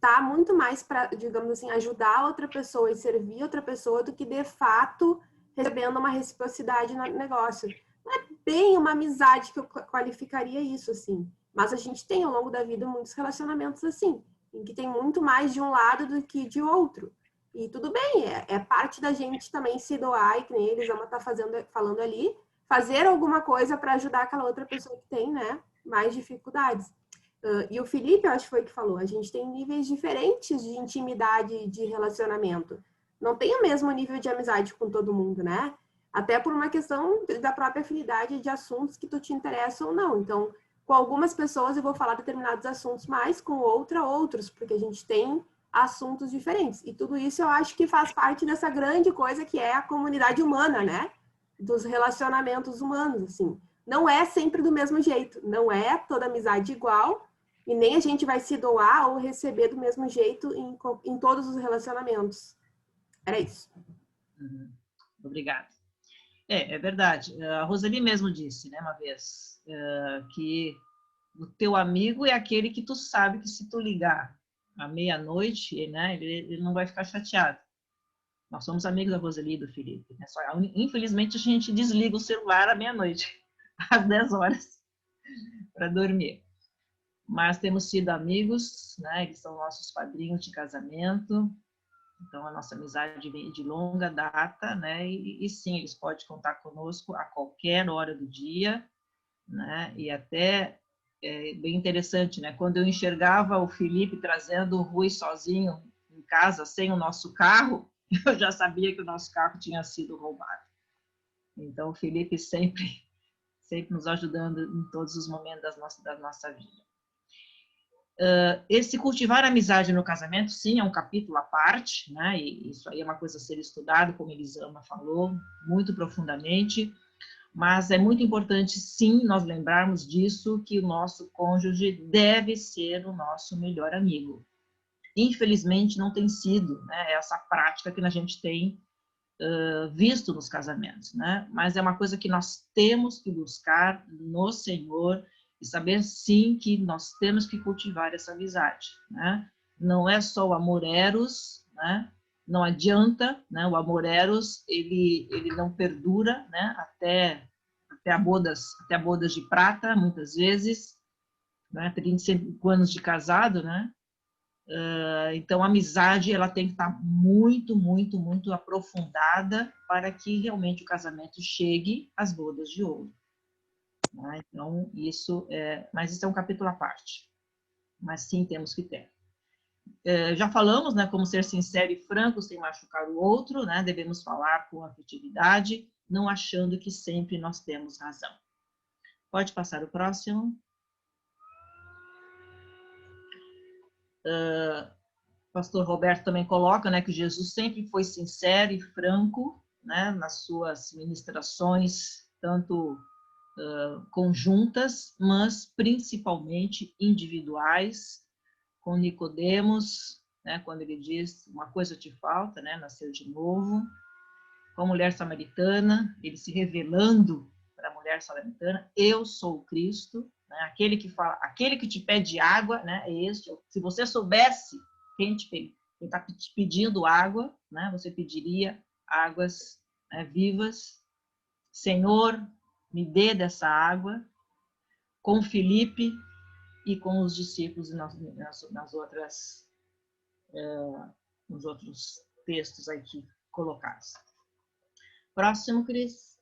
Tá muito mais para, digamos assim, ajudar outra pessoa e servir outra pessoa do que, de fato, recebendo uma reciprocidade no negócio. Não é bem uma amizade que eu qualificaria isso, assim. Mas a gente tem, ao longo da vida, muitos relacionamentos assim, em que tem muito mais de um lado do que de outro. E tudo bem, é parte da gente também se doar, e que nem a Elisama tá falando ali, fazer alguma coisa para ajudar aquela outra pessoa que tem, né, mais dificuldades. E o Felipe, eu acho que foi o que falou, a gente tem níveis diferentes de intimidade de relacionamento. Não tem o mesmo nível de amizade com todo mundo, né? Até por uma questão da própria afinidade de assuntos que tu te interessa ou não. Então, com algumas pessoas eu vou falar determinados assuntos mais, com outros, porque a gente tem assuntos diferentes. E tudo isso eu acho que faz parte dessa grande coisa que é a comunidade humana, né? Dos relacionamentos humanos, assim. Não é sempre do mesmo jeito, não é toda amizade igual, e nem a gente vai se doar ou receber do mesmo jeito em todos os relacionamentos. Era isso. Obrigada. É verdade. A Roseli mesmo disse, né, uma vez, que o teu amigo é aquele que tu sabe que se tu ligar à meia-noite, né, ele não vai ficar chateado. Nós somos amigos da Roseli e do Felipe. Né? Infelizmente, a gente desliga o celular à meia-noite, às 10 horas, para dormir. Mas temos sido amigos, né? Eles são nossos padrinhos de casamento. Então, a nossa amizade vem de longa data, né? E sim, eles podem contar conosco a qualquer hora do dia, né? E até é bem interessante, né? Quando eu enxergava o Felipe trazendo o Rui sozinho em casa, sem o nosso carro, eu já sabia que o nosso carro tinha sido roubado. Então, o Felipe sempre nos ajudando em todos os momentos da nossa vida. Esse cultivar a amizade no casamento, sim, é um capítulo à parte, né? E isso aí é uma coisa a ser estudado, como Elisama falou, muito profundamente, mas é muito importante, sim, nós lembrarmos disso, que o nosso cônjuge deve ser o nosso melhor amigo. Infelizmente, não tem sido, né, essa prática que a gente tem visto nos casamentos, né? Mas é uma coisa que nós temos que buscar no Senhor e saber, sim, que nós temos que cultivar essa amizade, né? Não é só o amor eros, né? Não adianta, né? O amor eros, ele não perdura, né? Até bodas de prata, muitas vezes, né? 35 anos de casado, né? Então, a amizade ela tem que estar muito, muito, muito aprofundada para que realmente o casamento chegue às bodas de ouro. Né? Então, mas isso é um capítulo à parte. Mas sim, temos que ter. Já falamos, né, como ser sincero e franco sem machucar o outro, né? Devemos falar com afetividade, não achando que sempre nós temos razão. Pode passar o próximo. Pastor Roberto também coloca, né, que Jesus sempre foi sincero e franco, né, nas suas ministrações, tanto conjuntas, mas principalmente individuais, com Nicodemos, né, quando ele diz, uma coisa te falta, né, nascer de novo, com a mulher samaritana, ele se revelando para a mulher samaritana, eu sou o Cristo, né, aquele que te pede água, né, é este, se você soubesse quem está te pedindo água, né? Você pediria águas, né, vivas. Senhor, me dê dessa água. Com Filipe e com os discípulos nos outros textos aqui colocados. Próximo, Cris.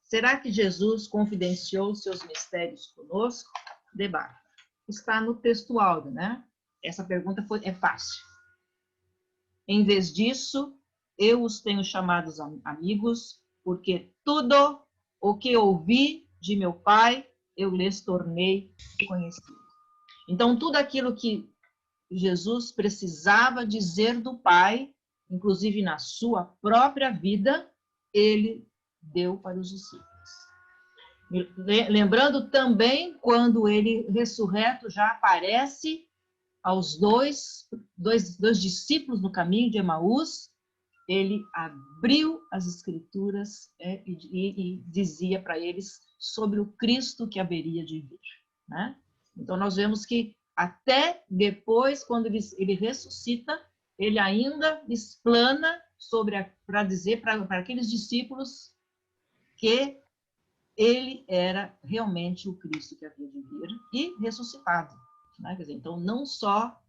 Será que Jesus confidenciou seus mistérios conosco? Debate. Está no texto áudio, né? Essa pergunta é fácil. Em vez disso, eu os tenho chamados amigos, porque tudo o que ouvi de meu Pai, eu lhes tornei conhecido. Então, tudo aquilo que Jesus precisava dizer do Pai, inclusive na sua própria vida, ele deu para os discípulos. Lembrando também, quando ele, ressurreto, já aparece aos dois discípulos no caminho de Emaús, ele abriu as Escrituras e dizia para eles sobre o Cristo que haveria de vir, né? Então, nós vemos que até depois, quando ele ressuscita, ele ainda explana para dizer para aqueles discípulos que ele era realmente o Cristo que havia de vir e ressuscitado, né? Quer dizer, então, não só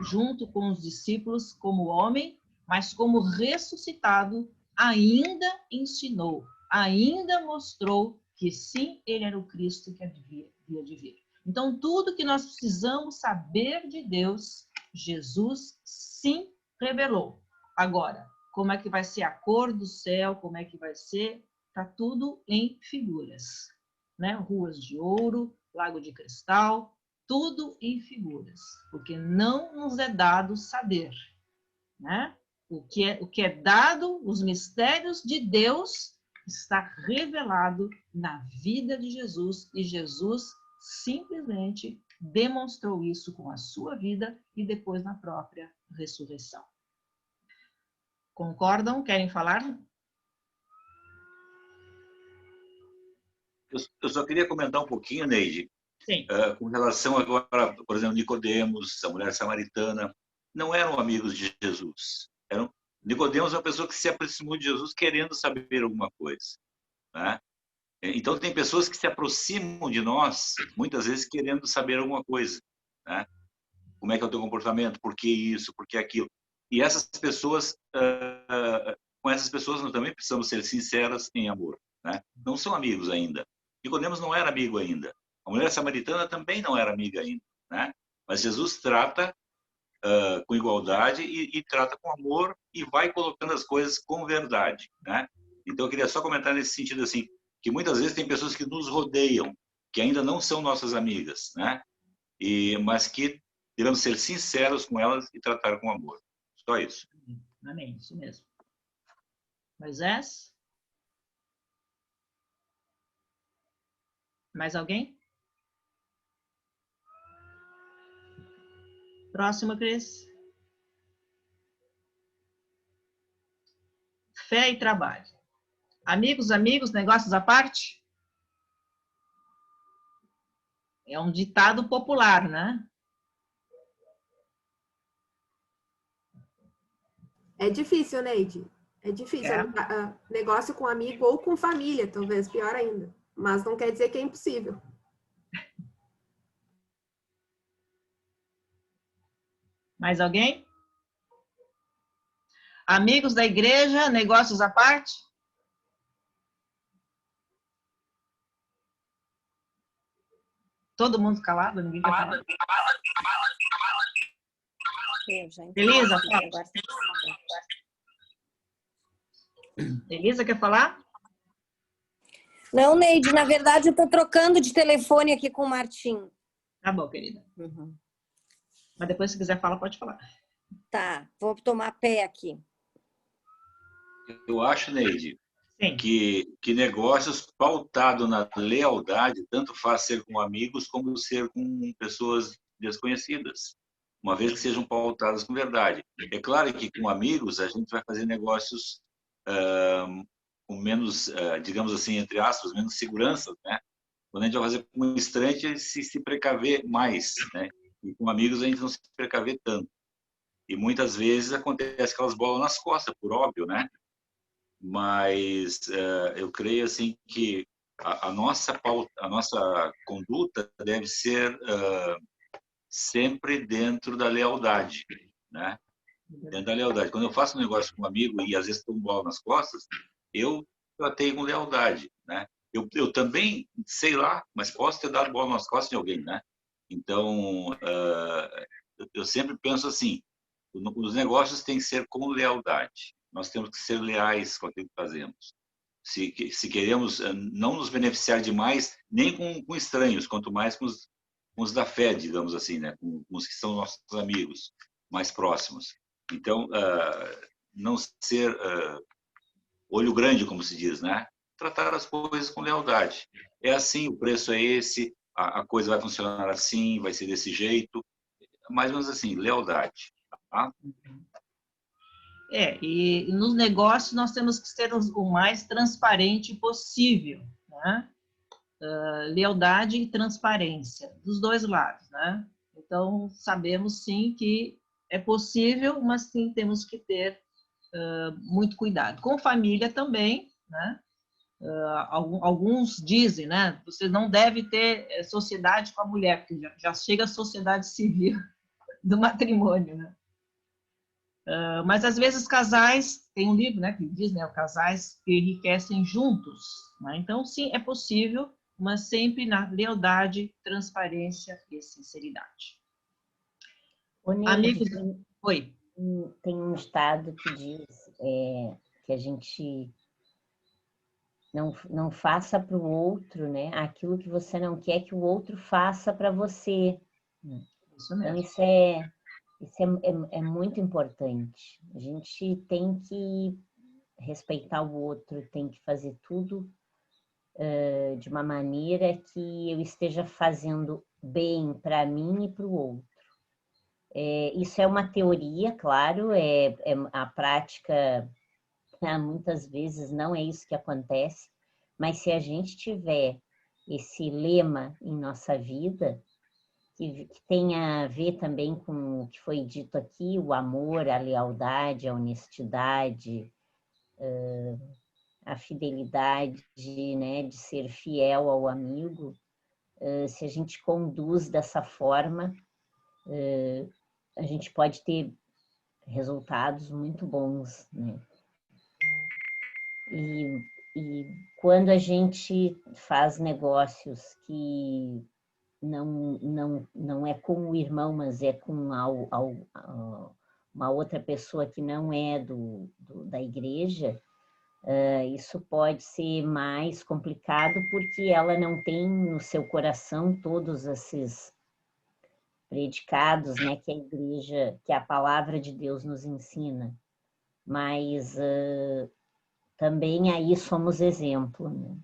junto com os discípulos como homem, mas como ressuscitado, ainda ensinou, ainda mostrou que sim, ele era o Cristo que havia de vir. Então, tudo que nós precisamos saber de Deus, Jesus sim revelou. Agora, como é que vai ser a cor do céu, como é que vai ser, está tudo em figuras, né? Ruas de ouro, lago de cristal, tudo em figuras, porque não nos é dado saber, né? O que é dado, os mistérios de Deus, está revelado na vida de Jesus, e Jesus simplesmente demonstrou isso com a sua vida e depois na própria ressurreição. Concordam? Querem falar? Eu só queria comentar um pouquinho, Neide, Sim. Com relação agora, por exemplo, Nicodemos, a mulher samaritana, não eram amigos de Jesus. Nicodemos é uma pessoa que se aproximou de Jesus querendo saber alguma coisa, né? Então, tem pessoas que se aproximam de nós, muitas vezes, querendo saber alguma coisa, né? Como é que é o teu comportamento? Por que isso? Por que aquilo? E essas pessoas, com essas pessoas, nós também precisamos ser sinceras em amor, né? Não são amigos ainda. Nicodemos não era amigo ainda. A mulher samaritana também não era amiga ainda, né? Mas Jesus trata com igualdade e trata com amor e vai colocando as coisas com verdade, né? Então, eu queria só comentar nesse sentido, assim, que muitas vezes tem pessoas que nos rodeiam, que ainda não são nossas amigas, né? Mas que devemos ser sinceros com elas e tratar com amor. Só isso. Amém, isso mesmo. Moisés? Mais alguém? Próximo, Cris. Fé e trabalho. Amigos, negócios à parte? É um ditado popular, né? É difícil, Neide. É difícil. Negócio com amigo ou com família, talvez, pior ainda. Mas não quer dizer que é impossível. Mais alguém? Amigos da igreja, negócios à parte? Todo mundo calado? Ninguém quer falar? Elisa, fala. Elisa, quer falar? Não, Neide, na verdade eu estou trocando de telefone aqui com o Martim. Tá bom, querida. Uhum. Mas depois, se quiser falar, pode falar. Tá, vou tomar pé aqui. Eu acho, Neide, que negócios pautados na lealdade, tanto faz ser com amigos como ser com pessoas desconhecidas, uma vez que sejam pautadas com verdade. É claro que com amigos a gente vai fazer negócios com menos, digamos assim, entre aspas, menos segurança, né? Quando a gente vai fazer com um estranho, a gente se precaver mais, né? E com amigos a gente não se precaver tanto. E muitas vezes acontece aquelas bolas nas costas, por óbvio, né? Mas eu creio assim que a nossa conduta deve ser sempre dentro da lealdade, né? dentro da lealdade. Quando eu faço um negócio com um amigo e às vezes tomo bola nas costas, eu tratei com lealdade, né? Eu também, sei lá, mas posso ter dado bola nas costas de alguém, né? Então, eu sempre penso assim, os negócios têm que ser com lealdade. Nós temos que ser leais com aquilo que fazemos. Se queremos não nos beneficiar demais, nem com estranhos, quanto mais com os da fé, digamos assim, né? Com os que são nossos amigos mais próximos. Então, não ser olho grande, como se diz, né? Tratar as coisas com lealdade. É assim, o preço é esse, a coisa vai funcionar assim, vai ser desse jeito. Mais ou menos assim, lealdade. Tá? E nos negócios nós temos que ser o mais transparente possível, né? Lealdade e transparência, dos dois lados, né? Então, sabemos sim que é possível, mas sim temos que ter muito cuidado. Com família também, né? Alguns dizem, né? Você não deve ter sociedade com a mulher, porque já chega a sociedade civil do matrimônio, né? Mas às vezes casais, tem um livro, né, que diz, né, casais que enriquecem juntos, né? Então sim, é possível, mas sempre na lealdade, transparência e sinceridade. Amigos, oi. Tem um ditado que diz que a gente não faça para o outro, né, aquilo que você não quer que o outro faça para você. Isso mesmo. Então isso é muito importante. A gente tem que respeitar o outro, tem que fazer tudo de uma maneira que eu esteja fazendo bem para mim e para o outro. Isso é uma teoria, claro, a prática muitas vezes não é isso que acontece, mas se a gente tiver esse lema em nossa vida, que tem a ver também com o que foi dito aqui, o amor, a lealdade, a honestidade, a fidelidade, né, de ser fiel ao amigo, se a gente conduz dessa forma, a gente pode ter resultados muito bons, né? E quando a gente faz negócios que não é com o irmão, mas é com uma outra pessoa que não é da igreja, isso pode ser mais complicado porque ela não tem no seu coração todos esses predicados, né, que a igreja, que a palavra de Deus nos ensina. Mas também aí somos exemplo, né?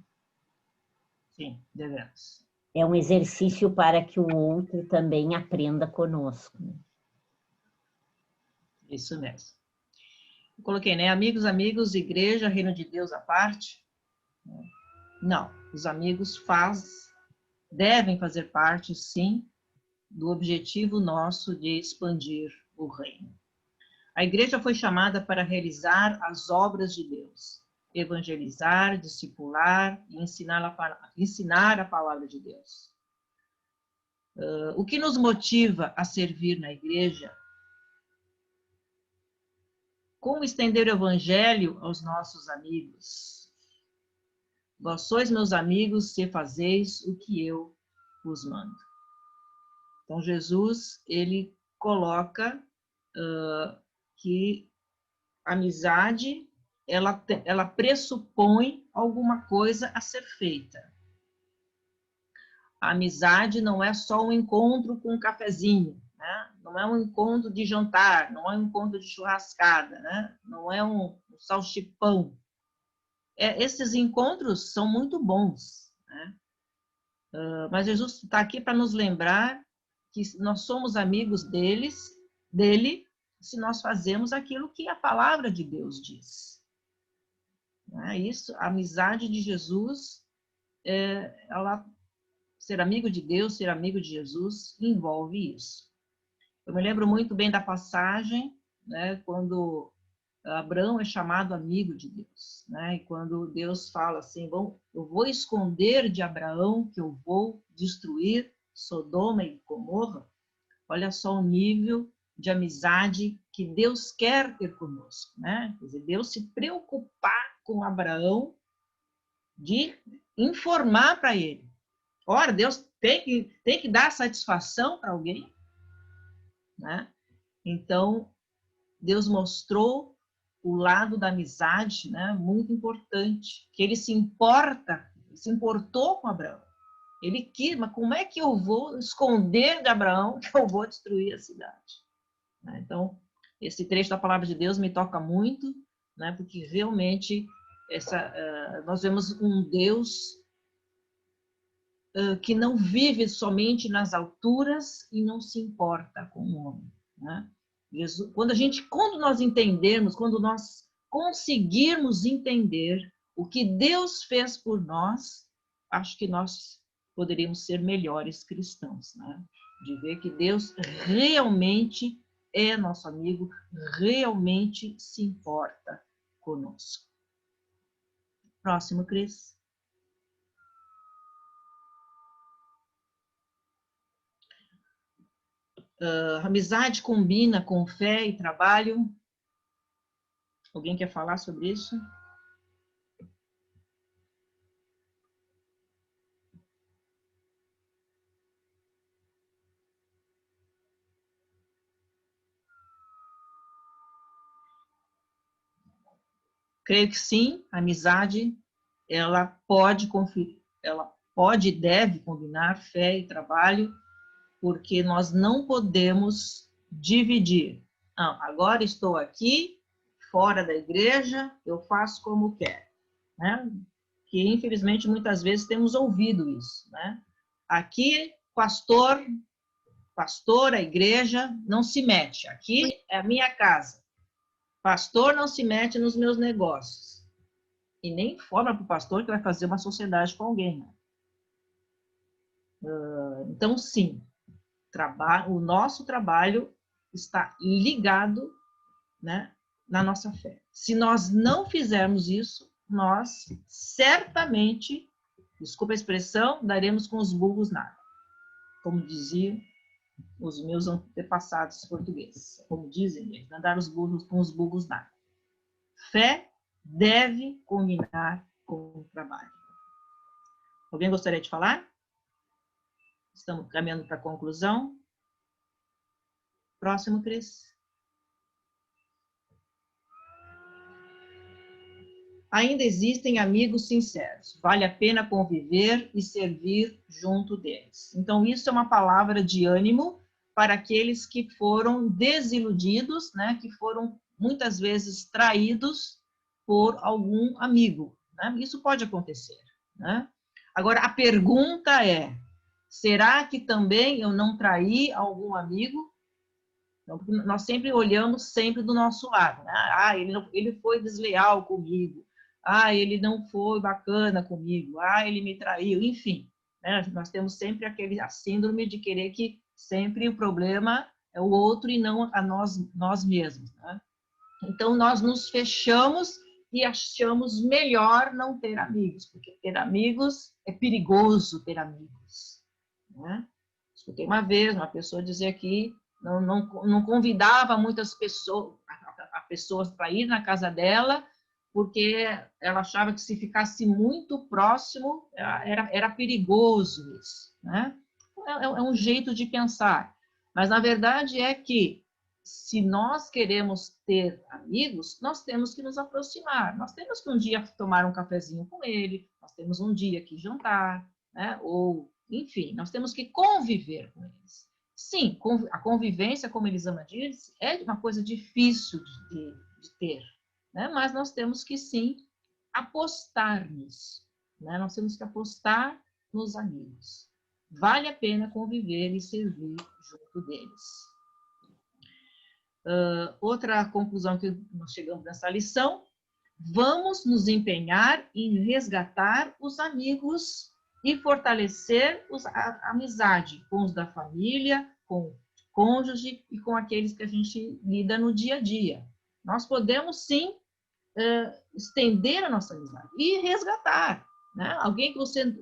Sim, devemos. É um exercício para que o outro também aprenda conosco. Né? Isso mesmo. Eu coloquei, né? Amigos, igreja, reino de Deus à parte. Não, os amigos devem fazer parte, sim, do objetivo nosso de expandir o reino. A igreja foi chamada para realizar as obras de Deus, evangelizar, discipular e ensinar a palavra de Deus. O que nos motiva a servir na igreja? Como estender o evangelho aos nossos amigos? Vós sois meus amigos se fazeis o que eu vos mando. Então, Jesus, ele coloca que a amizade, ela pressupõe alguma coisa a ser feita. A amizade não é só um encontro com um cafezinho, né? Não é um encontro de jantar, não é um encontro de churrascada, né? Não é um salchipão. Esses encontros são muito bons, né? Mas Jesus está aqui para nos lembrar que nós somos amigos dele, se nós fazemos aquilo que a palavra de Deus diz. Isso, a amizade de Jesus, ser amigo de Deus, ser amigo de Jesus, envolve isso. Eu me lembro muito bem da passagem, né, quando Abraão é chamado amigo de Deus, né, e quando Deus fala assim, eu vou esconder de Abraão que eu vou destruir Sodoma e Gomorra. Olha só o nível de amizade que Deus quer ter conosco, né? Quer dizer, Deus se preocupar com Abraão de informar para ele. Ora, Deus tem que dar satisfação para alguém, né? Então, Deus mostrou o lado da amizade, né? Muito importante, que ele se importou com Abraão. Ele quis, mas como é que eu vou esconder de Abraão que eu vou destruir a cidade? Então, esse trecho da palavra de Deus me toca muito, né? Porque realmente nós vemos um Deus que não vive somente nas alturas e não se importa com o homem, né? Jesus, quando nós entendermos, quando nós conseguirmos entender o que Deus fez por nós, acho que nós poderíamos ser melhores cristãos, né? De ver que Deus realmente é nosso amigo, realmente se importa conosco. Próximo, Cris. Amizade combina com fé e trabalho. Alguém quer falar sobre isso? Creio que sim, a amizade, ela pode e deve combinar fé e trabalho, porque nós não podemos dividir. Não, agora estou aqui, fora da igreja, eu faço como quero, né? Que infelizmente muitas vezes temos ouvido isso, né? Aqui, pastor, a igreja não se mete, aqui é a minha casa. Pastor não se mete nos meus negócios. E nem informa para o pastor que vai fazer uma sociedade com alguém, né? Então, sim, o nosso trabalho está ligado, né, na nossa fé. Se nós não fizermos isso, nós certamente, desculpa a expressão, daremos com os burros na água, como diziam os meus antepassados portugueses, como dizem eles, andar com os burros na água. Fé deve combinar com o trabalho. Alguém gostaria de falar? Estamos caminhando para a conclusão. Próximo, Cris. Ainda existem amigos sinceros. Vale a pena conviver e servir junto deles. Então, isso é uma palavra de ânimo para aqueles que foram desiludidos, né? Que foram muitas vezes traídos por algum amigo, né? Isso pode acontecer, né? Agora, a pergunta é, será que também eu não traí algum amigo? Então, nós sempre olhamos sempre do nosso lado, né? Ah, ele foi desleal comigo. Ah, ele não foi bacana comigo. Ah, ele me traiu. Enfim, né? Nós temos sempre a síndrome de querer que sempre o problema é o outro e não a nós mesmos, né? Então, nós nos fechamos e achamos melhor não ter amigos, porque ter amigos é perigoso ter amigos, né? Escutei uma vez uma pessoa dizer que não convidava muitas pessoas para ir na casa dela, porque ela achava que se ficasse muito próximo, era perigoso isso, né? É um jeito de pensar. Mas, na verdade, é que se nós queremos ter amigos, nós temos que nos aproximar. Nós temos que um dia tomar um cafezinho com ele, nós temos um dia que jantar, né? Ou, enfim, nós temos que conviver com eles. Sim, a convivência, como Elisama disse, é uma coisa difícil de ter, né? Mas nós temos que, sim, apostar nisso, né? Nós temos que apostar nos amigos. Vale a pena conviver e servir junto deles. Outra conclusão que nós chegamos nessa lição, vamos nos empenhar em resgatar os amigos e fortalecer a amizade com os da família, com o cônjuge e com aqueles que a gente lida no dia a dia. Nós podemos, sim, estender a nossa amizade e resgatar, né? Alguém que você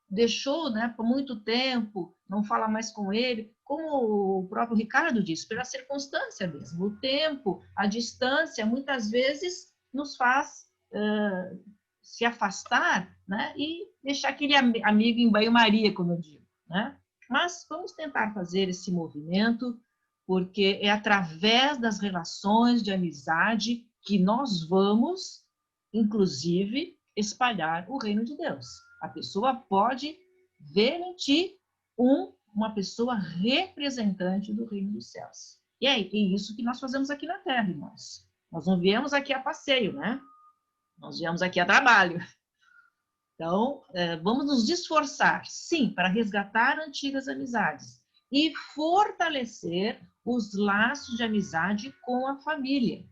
deixou, né, por muito tempo, não fala mais com ele, como o próprio Ricardo disse, pela circunstância mesmo. O tempo, a distância, muitas vezes nos faz se afastar, né? E deixar aquele amigo em banho-maria, como eu digo, né? Mas vamos tentar fazer esse movimento, porque é através das relações de amizade que nós vamos, inclusive, espalhar o reino de Deus. A pessoa pode ver em ti uma pessoa representante do reino dos céus. E é isso que nós fazemos aqui na Terra, irmãos. Nós não viemos aqui a passeio, né? Nós viemos aqui a trabalho. Então, vamos nos esforçar, sim, para resgatar antigas amizades e fortalecer os laços de amizade com a família,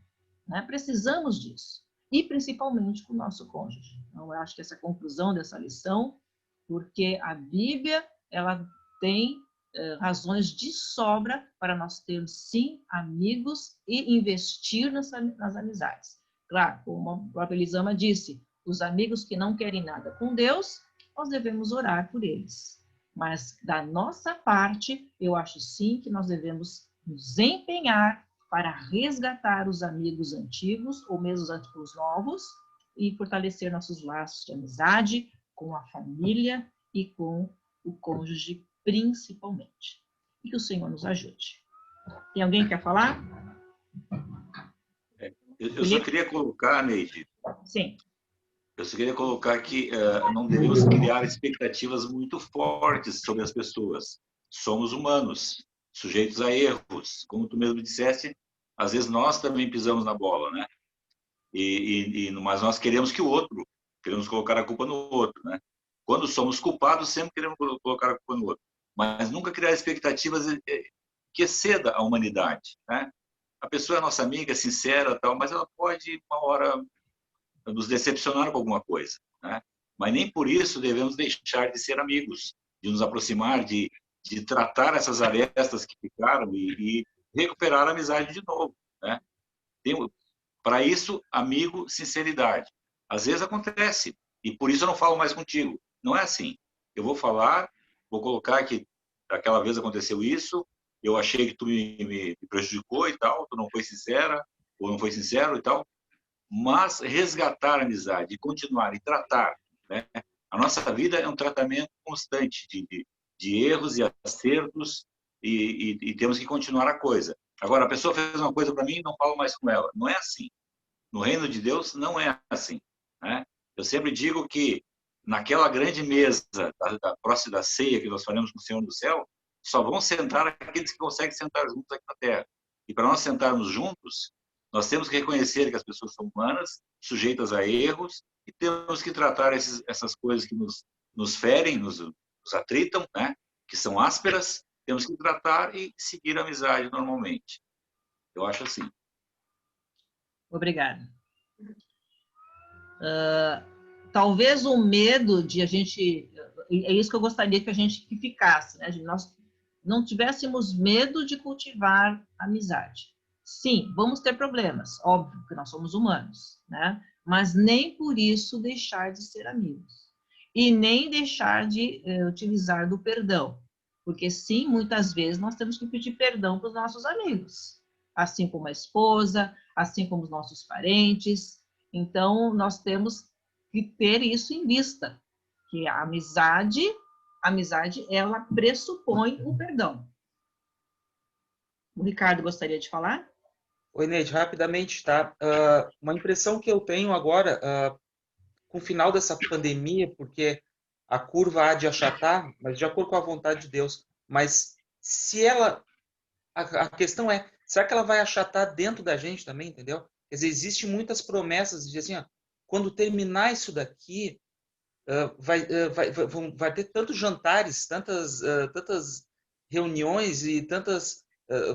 né? Precisamos disso. E principalmente com o nosso cônjuge. Então, eu acho que essa conclusão dessa lição, porque a Bíblia, ela tem razões de sobra para nós termos, sim, amigos e investir nas amizades. Claro, como a própria Elisama disse, os amigos que não querem nada com Deus, nós devemos orar por eles. Mas, da nossa parte, eu acho, sim, que nós devemos nos empenhar para resgatar os amigos antigos, ou mesmo os novos, e fortalecer nossos laços de amizade com a família e com o cônjuge, principalmente. E que o Senhor nos ajude. Tem alguém que quer falar? Eu só queria colocar, Neide. Sim. Eu só queria colocar que não devemos criar expectativas muito fortes sobre as pessoas. Somos humanos, sujeitos a erros. Como tu mesmo disseste, às vezes nós também pisamos na bola, né? Mas nós queremos que o outro, queremos colocar a culpa no outro, né? Quando somos culpados, sempre queremos colocar a culpa no outro. Mas nunca criar expectativas que exceda a humanidade, né? A pessoa é nossa amiga, é sincera, tal, mas ela pode, uma hora, nos decepcionar com alguma coisa, né? Mas nem por isso devemos deixar de ser amigos, de nos aproximar, de tratar essas arestas que ficaram e recuperar a amizade de novo, né? Para isso, amigo, sinceridade. Às vezes acontece, e por isso eu não falo mais contigo. Não é assim. Eu vou falar, vou colocar que aquela vez aconteceu isso, eu achei que tu me prejudicou e tal, tu não foi sincera, ou não foi sincero e tal, mas resgatar a amizade, continuar e tratar, né? A nossa vida é um tratamento constante de erros e acertos e temos que continuar a coisa. Agora, a pessoa fez uma coisa para mim e não falo mais com ela. Não é assim. No reino de Deus, não é assim, né? Eu sempre digo que naquela grande mesa da próxima da ceia que nós faremos com o Senhor do Céu, só vão sentar aqueles que conseguem sentar juntos aqui na Terra. E para nós sentarmos juntos, nós temos que reconhecer que as pessoas são humanas, sujeitas a erros, e temos que tratar essas coisas que nos ferem, nos atritam, né? Que são ásperas, temos que tratar e seguir a amizade normalmente. Eu acho assim. Obrigada. Talvez o medo de a gente... É isso que eu gostaria que a gente ficasse, né? Nós não tivéssemos medo de cultivar amizade. Sim, vamos ter problemas, óbvio, que nós somos humanos, né? Mas nem por isso deixar de ser amigos. E nem deixar de utilizar do perdão. Porque sim, muitas vezes nós temos que pedir perdão para os nossos amigos. Assim como a esposa, assim como os nossos parentes. Então, nós temos que ter isso em vista. Que a amizade, ela pressupõe o perdão. O Ricardo gostaria de falar? Oi, Neide, rapidamente, tá? Uma impressão que eu tenho agora, com o final dessa pandemia, porque a curva há de achatar, mas de acordo com a vontade de Deus. Mas se ela... A questão é, será que ela vai achatar dentro da gente também, entendeu? Quer dizer, existem muitas promessas de assim, ó, quando terminar isso daqui, vai ter tantos jantares, tantas reuniões e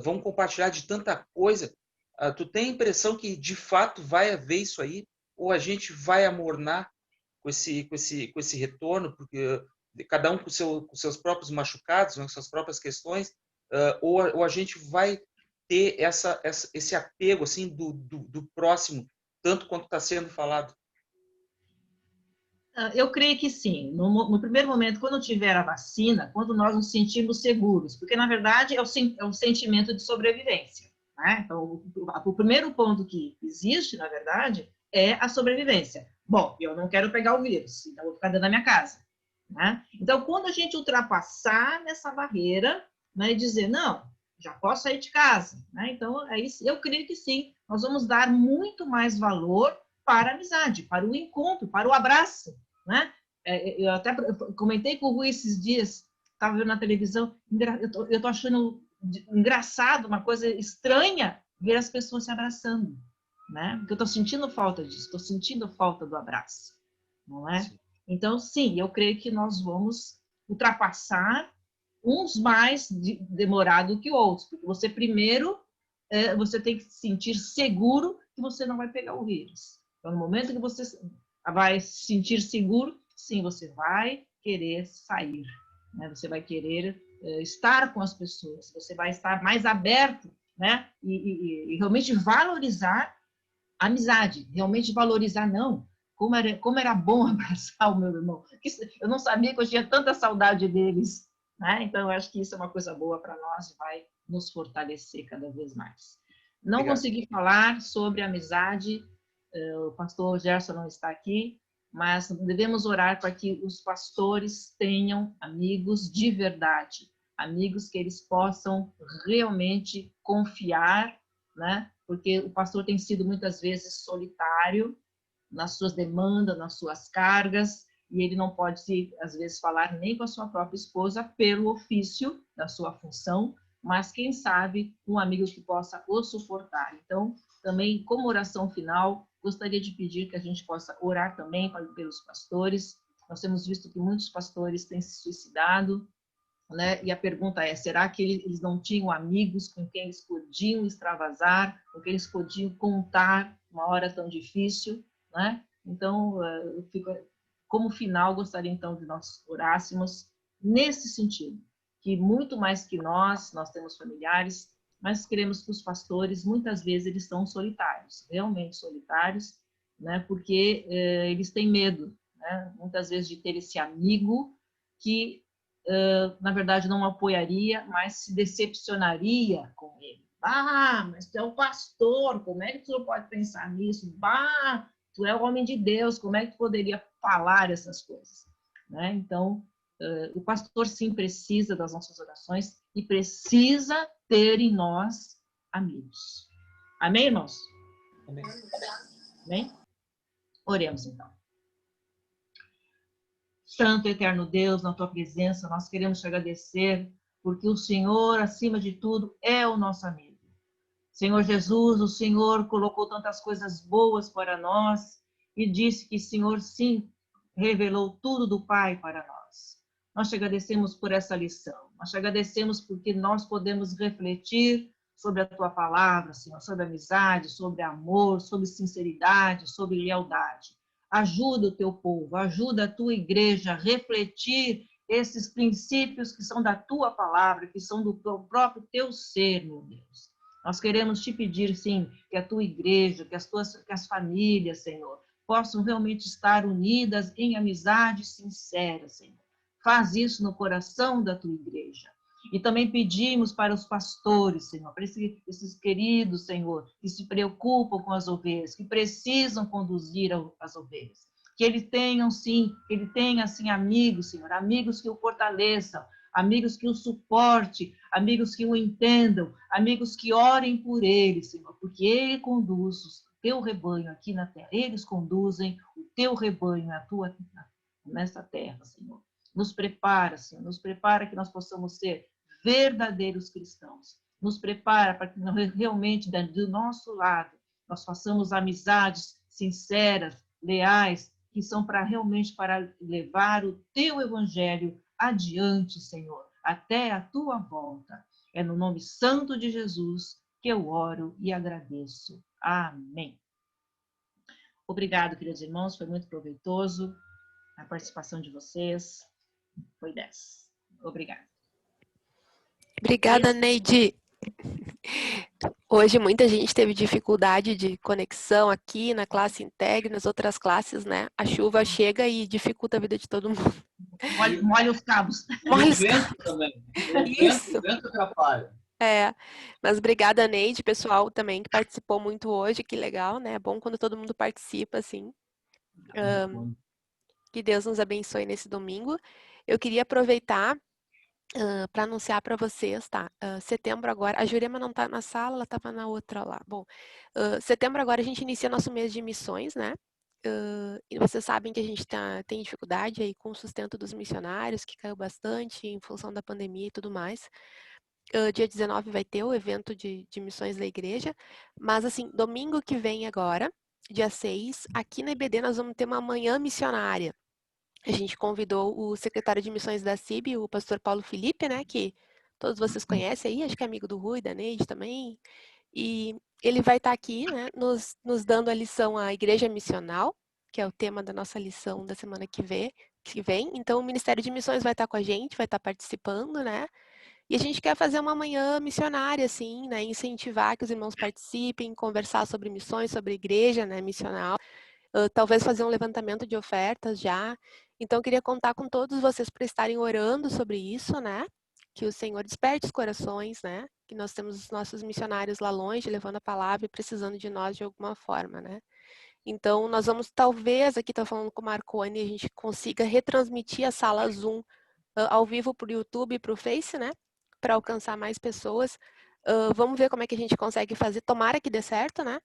vão compartilhar de tanta coisa. Tu tem a impressão que de fato vai haver isso aí, ou a gente vai amornar com esse retorno, porque cada um com seus próprios machucados, com suas próprias questões, ou a gente vai ter esse apego assim do próximo, tanto quanto está sendo falado? Eu creio que sim. No primeiro momento, quando tiver a vacina, quando nós nos sentimos seguros, porque, na verdade, é um sentimento de sobrevivência. Né? Então, o primeiro ponto que existe, na verdade, é a sobrevivência. Bom, eu não quero pegar o vírus, então eu vou ficar dentro da minha casa. Né? Então, quando a gente ultrapassar nessa barreira, né, e dizer, não, já posso sair de casa. Né? Então, eu creio que sim, nós vamos dar muito mais valor para a amizade, para o encontro, para o abraço. Né? Eu até comentei com o Rui esses dias, estava vendo na televisão, eu tô achando engraçado, uma coisa estranha, ver as pessoas se abraçando. Né? Porque eu estou sentindo falta disso, estou sentindo falta do abraço. Não é? Sim. Então, sim, eu creio que nós vamos ultrapassar uns mais demorado que outros, porque você primeiro, você tem que se sentir seguro que você não vai pegar o vírus. Então, no momento que você vai se sentir seguro, sim, você vai querer sair, né? Você vai querer estar com as pessoas, você vai estar mais aberto, né? E realmente valorizar a amizade, realmente valorizar, não. Como era bom abraçar o meu irmão. Eu não sabia que eu tinha tanta saudade deles. Né? Então, eu acho que isso é uma coisa boa para nós e vai nos fortalecer cada vez mais. Não Obrigado. Consegui falar sobre amizade, o pastor Gerson não está aqui, mas devemos orar para que os pastores tenham amigos de verdade, amigos que eles possam realmente confiar, né? Porque o pastor tem sido muitas vezes solitário nas suas demandas, nas suas cargas, e ele não pode, às vezes, falar nem com a sua própria esposa pelo ofício da sua função, mas, quem sabe, um amigo que possa o suportar. Então, também, como oração final, gostaria de pedir que a gente possa orar também pelos pastores. Nós temos visto que muitos pastores têm se suicidado, né? E a pergunta é, será que eles não tinham amigos com quem eles podiam extravasar, com quem eles podiam contar uma hora tão difícil, né? Então, como final, gostaria então de nós orássemos nesse sentido, que muito mais que nós temos familiares, mas queremos que os pastores, muitas vezes, eles são solitários, realmente solitários, né? Porque eles têm medo, né? Muitas vezes, de ter esse amigo que, na verdade, não apoiaria, mas se decepcionaria com ele. Ah, mas tu é o pastor, como é que tu pode pensar nisso? Bah, tu é o homem de Deus, como é que tu poderia falar essas coisas? Né? Então, o pastor sim precisa das nossas orações e precisa ter em nós amigos. Amém, irmãos? Amém. Amém? Oremos então. Santo e eterno Deus, na tua presença, nós queremos te agradecer, porque o Senhor, acima de tudo, é o nosso amigo. Senhor Jesus, o Senhor colocou tantas coisas boas para nós e disse que o Senhor, sim, revelou tudo do Pai para nós. Nós te agradecemos por essa lição. Nós te agradecemos porque nós podemos refletir sobre a tua palavra, Senhor, sobre amizade, sobre amor, sobre sinceridade, sobre lealdade. Ajuda o teu povo, ajuda a tua igreja a refletir esses princípios que são da tua palavra, que são do próprio teu ser, meu Deus. Nós queremos te pedir, sim, que a tua igreja, que as famílias, Senhor, possam realmente estar unidas em amizade sincera, Senhor. Faz isso no coração da tua igreja. E também pedimos para os pastores, Senhor, para esses queridos, Senhor, que se preocupam com as ovelhas, que precisam conduzir as ovelhas. Que eles tenham, sim, amigos, Senhor, amigos que o fortaleçam, amigos que o suporte, amigos que o entendam, amigos que orem por ele, Senhor, porque ele conduz o teu rebanho aqui na terra, eles conduzem o teu rebanho nessa terra, Senhor. Nos prepara, Senhor, nos prepara que nós possamos ser verdadeiros cristãos. Nos prepara para que realmente, do nosso lado, nós façamos amizades sinceras, leais, que são realmente para levar o teu evangelho adiante, Senhor, até a tua volta. É no nome santo de Jesus que eu oro e agradeço. Amém. Obrigado, queridos irmãos, foi muito proveitoso a participação de vocês. Foi 10. Obrigada. Obrigada, Neide. Hoje muita gente teve dificuldade de conexão aqui na classe Integre, nas outras classes, né? A chuva chega e dificulta a vida de todo mundo. Molha os cabos. Molha E o os vento cabos. também. Isso. O vento atrapalha. Mas obrigada, Neide, pessoal também que participou muito hoje, que legal, né? É bom quando todo mundo participa, assim. Que Deus nos abençoe nesse domingo. Eu queria aproveitar para anunciar para vocês, tá? Setembro agora, a Jurema não está na sala, ela estava na outra lá. Bom, setembro agora a gente inicia nosso mês de missões, né? E vocês sabem que a gente tem dificuldade aí com o sustento dos missionários, que caiu bastante em função da pandemia e tudo mais. Dia 19 vai ter o evento de missões da igreja, mas assim, domingo que vem agora, dia 6, aqui na EBD nós vamos ter uma manhã missionária. A gente convidou o secretário de missões da CIB, o pastor Paulo Felipe, né, que todos vocês conhecem aí, acho que é amigo do Rui, da Neide também, e ele vai estar aqui, né, nos dando a lição A Igreja Missional, que é o tema da nossa lição da semana que vem. Então, o Ministério de Missões vai estar com a gente, vai estar participando, né, e a gente quer fazer uma manhã missionária, assim, né, incentivar que os irmãos participem, conversar sobre missões, sobre igreja, né, missional, talvez fazer um levantamento de ofertas já. Então, eu queria contar com todos vocês para estarem orando sobre isso, né? Que o Senhor desperte os corações, né? Que nós temos os nossos missionários lá longe, levando a palavra e precisando de nós de alguma forma, né? Então, nós vamos, talvez, aqui estou falando com o Marconi, a gente consiga retransmitir a sala Zoom ao vivo para o YouTube e para o Face, né? Para alcançar mais pessoas. Vamos ver como é que a gente consegue fazer. Tomara que dê certo, né?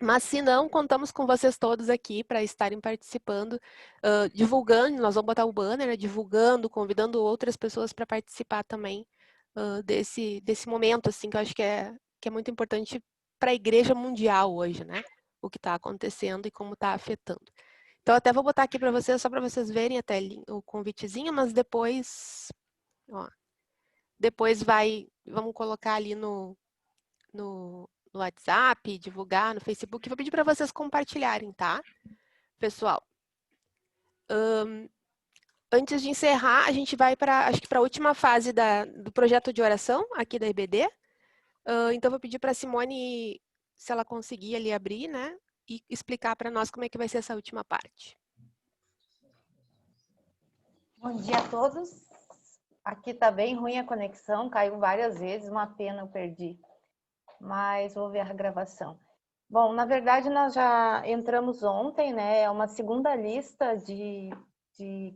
Mas se não, contamos com vocês todos aqui para estarem participando, divulgando, nós vamos botar o banner, né, divulgando, convidando outras pessoas para participar também desse momento, assim, que eu acho que é muito importante para a igreja mundial hoje, né? O que está acontecendo e como está afetando. Então, até vou botar aqui para vocês, só para vocês verem até o convitezinho, mas depois, vamos colocar ali no WhatsApp, divulgar no Facebook. Vou pedir para vocês compartilharem, tá? Pessoal, antes de encerrar, a gente vai acho que para a última fase do projeto de oração aqui da EBD. Então, vou pedir para a Simone, se ela conseguir ali abrir, né? E explicar para nós como é que vai ser essa última parte. Bom dia a todos. Aqui tá bem ruim a conexão, caiu várias vezes, uma pena eu perdi. Mas vou ver a gravação. Bom, na verdade, nós já entramos ontem, né? É uma segunda lista de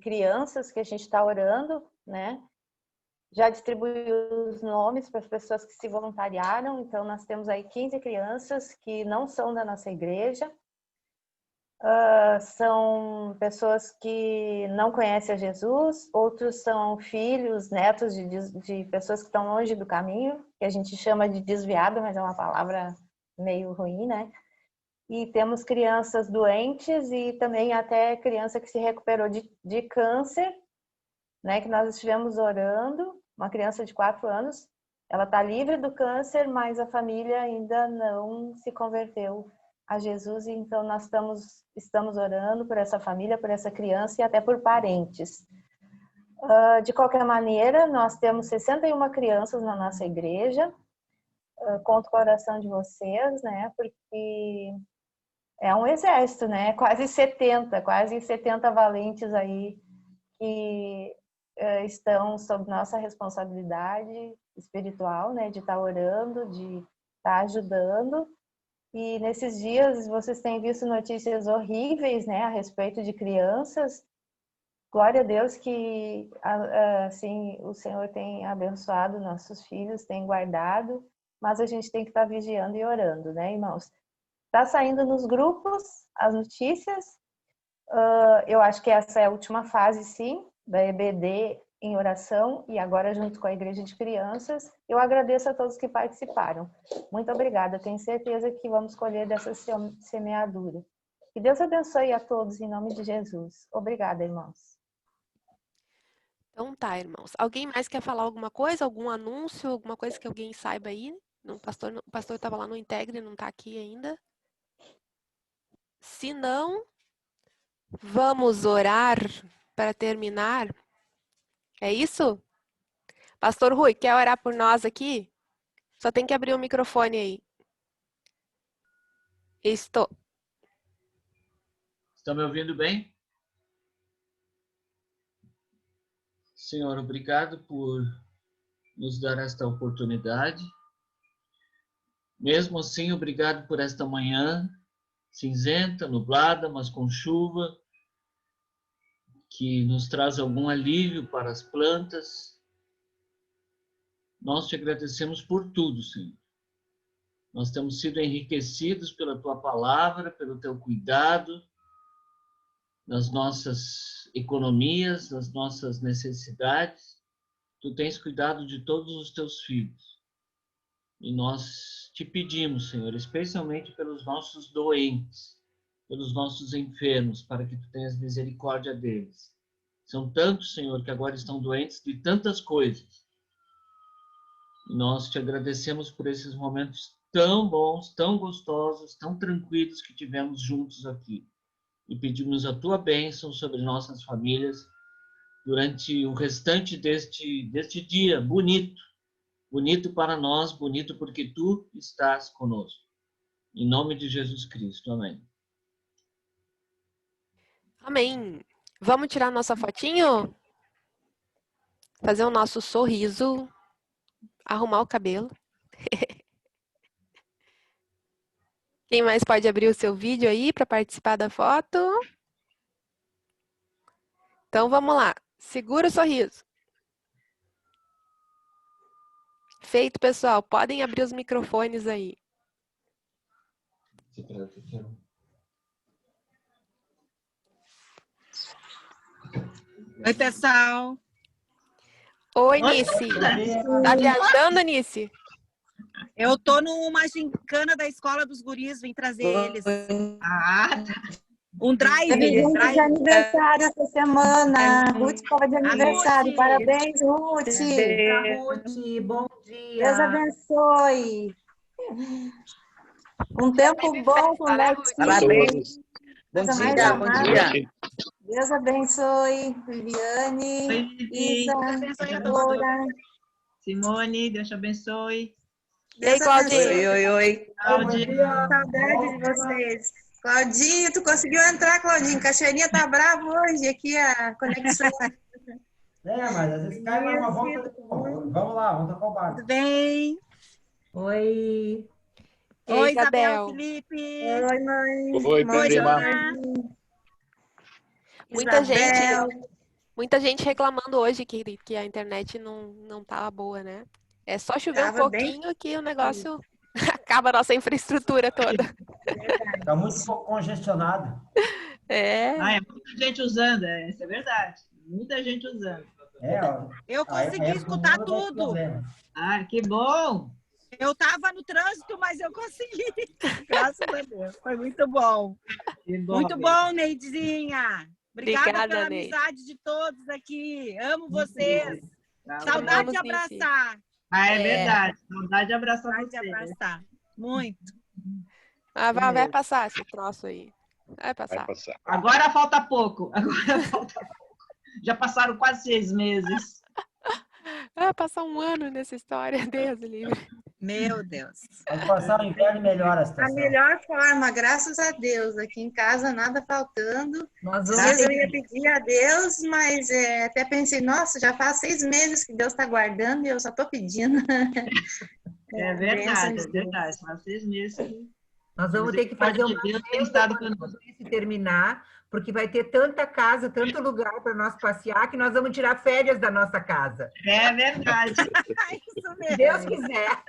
crianças que a gente está orando, né? Já distribuiu os nomes para as pessoas que se voluntariaram, então nós temos aí 15 crianças que não são da nossa igreja. São pessoas que não conhecem a Jesus, outros são filhos, netos de pessoas que estão longe do caminho, que a gente chama de desviado, mas é uma palavra meio ruim, né? E temos crianças doentes e também até criança que se recuperou de câncer, né? Que nós estivemos orando, uma criança de 4 anos, ela está livre do câncer, mas a família ainda não se converteu a Jesus, e então nós estamos orando por essa família, por essa criança e até por parentes. De qualquer maneira, nós temos 61 crianças na nossa igreja. Conto com a oração de vocês, né? Porque é um exército, né? Quase 70 valentes aí que estão sob nossa responsabilidade espiritual, né? De estar orando, de estar ajudando. E nesses dias vocês têm visto notícias horríveis, né, a respeito de crianças. Glória a Deus que assim o Senhor tem abençoado nossos filhos, tem guardado, mas a gente tem que estar vigiando e orando, né, irmãos? Está saindo nos grupos as notícias. Eu acho que essa é a última fase, sim, da EBD em oração e agora junto com a Igreja de Crianças. Eu agradeço a todos que participaram. Muito obrigada. Tenho certeza que vamos colher dessa semeadura. Que Deus abençoe a todos em nome de Jesus. Obrigada, irmãos. Então tá, irmãos. Alguém mais quer falar alguma coisa? Algum anúncio? Alguma coisa que alguém saiba aí? O pastor estava lá no Integre, não está aqui ainda. Se não, vamos orar para terminar. É isso? Pastor Rui, quer orar por nós aqui? Só tem que abrir o microfone aí. Estou. Estão me ouvindo bem? Senhor, obrigado por nos dar esta oportunidade. Mesmo assim, obrigado por esta manhã cinzenta, nublada, mas com chuva, que nos traz algum alívio para as plantas. Nós te agradecemos por tudo, Senhor. Nós temos sido enriquecidos pela tua palavra, pelo teu cuidado, nas nossas economias, nas nossas necessidades. Tu tens cuidado de todos os teus filhos. E nós te pedimos, Senhor, especialmente pelos nossos doentes, pelos nossos enfermos, para que tu tenhas misericórdia deles. São tantos, Senhor, que agora estão doentes de tantas coisas. E nós te agradecemos por esses momentos tão bons, tão gostosos, tão tranquilos que tivemos juntos aqui. E pedimos a tua bênção sobre nossas famílias durante o restante deste dia bonito. Bonito para nós, bonito porque tu estás conosco. Em nome de Jesus Cristo. Amém. Amém. Vamos tirar nossa fotinho? Fazer o nosso sorriso. Arrumar o cabelo. Quem mais pode abrir o seu vídeo aí para participar da foto? Então vamos lá. Segura o sorriso. Feito, pessoal. Podem abrir os microfones aí. Oi, pessoal. Oi, Nice. Tá viajando, Nice? Eu tô numa gincana da Escola dos Guris, vim trazer eles. Um drive. Presente de aniversário essa semana. Ruth estava de aniversário. Ruth. Parabéns, Ruth. Ruth, bom dia. Deus abençoe. Um tempo bom com o Next. Parabéns. Bom dia. Deus abençoe, Viviane, Isa, Dora. Simone, Deus te abençoe. Ei, Claudinho. Oi. Saudade de vocês. Claudinho, tu conseguiu entrar, Claudinho. Caixeirinha tá bravo hoje, aqui a conexão. Mas às vezes cai uma volta. Vamos lá, vamos tocar o barco. Tudo bem? Oi. Oi, Isabel, Felipe. Oi, mãe. Oi, prima. Muita gente reclamando hoje que a internet não tá boa, né? É só chover um pouquinho que o negócio acaba a nossa infraestrutura toda. Está muito congestionado. É. É muita gente usando, isso é verdade. Muita gente usando. Eu consegui escutar tudo. Que bom! Eu estava no trânsito, mas eu consegui. Graças a Deus. Foi muito bom. Muito bom, Neidezinha. Obrigada pela amizade de todos aqui. Amo vocês. Saudade de abraçar. É verdade. Saudade de abraçar vocês. Saudade de abraçar. Muito. Vai passar esse troço aí. Vai passar. Agora falta pouco. Já passaram quase 6 meses. Vai passar um ano nessa história, Deus livre. Meu Deus. Vai passar o inverno e melhora a situação. A melhor forma, graças a Deus. Aqui em casa, nada faltando. Às vezes eu ia pedir a Deus, mas até pensei, nossa, já faz 6 meses que Deus está guardando e eu só estou pedindo. É verdade, é verdade. Faz 6 meses. Nós vamos ter que fazer uma festa quando se terminar, porque vai ter tanta casa, tanto lugar para nós passear, que nós vamos tirar férias da nossa casa. É verdade. Isso mesmo. Se Deus quiser.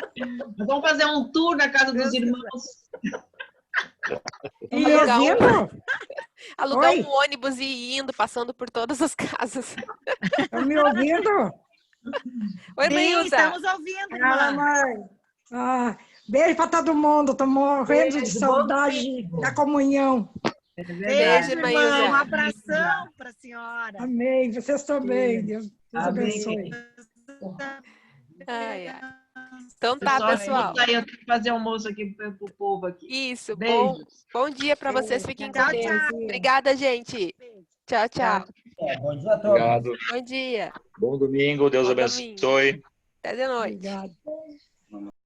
Nós vamos fazer um tour na casa dos irmãos. Alugar um ônibus e ir indo, passando por todas as casas. Estão me ouvindo? Oi, mãe. Estamos ouvindo, mãe. Beijo para todo mundo. Estou morrendo de saudade da comunhão. Beijo, irmã. Um abração para a senhora. Amém. Vocês também. Deus abençoe. Então tá, pessoal. Eu tenho que fazer almoço aqui pro povo aqui. Isso. Bom dia para vocês. Fiquem com Deus. Obrigada, gente. Tchau, tchau. Bom dia a todos. Obrigado. Bom dia. Bom domingo. Deus abençoe. Até de noite. Obrigado.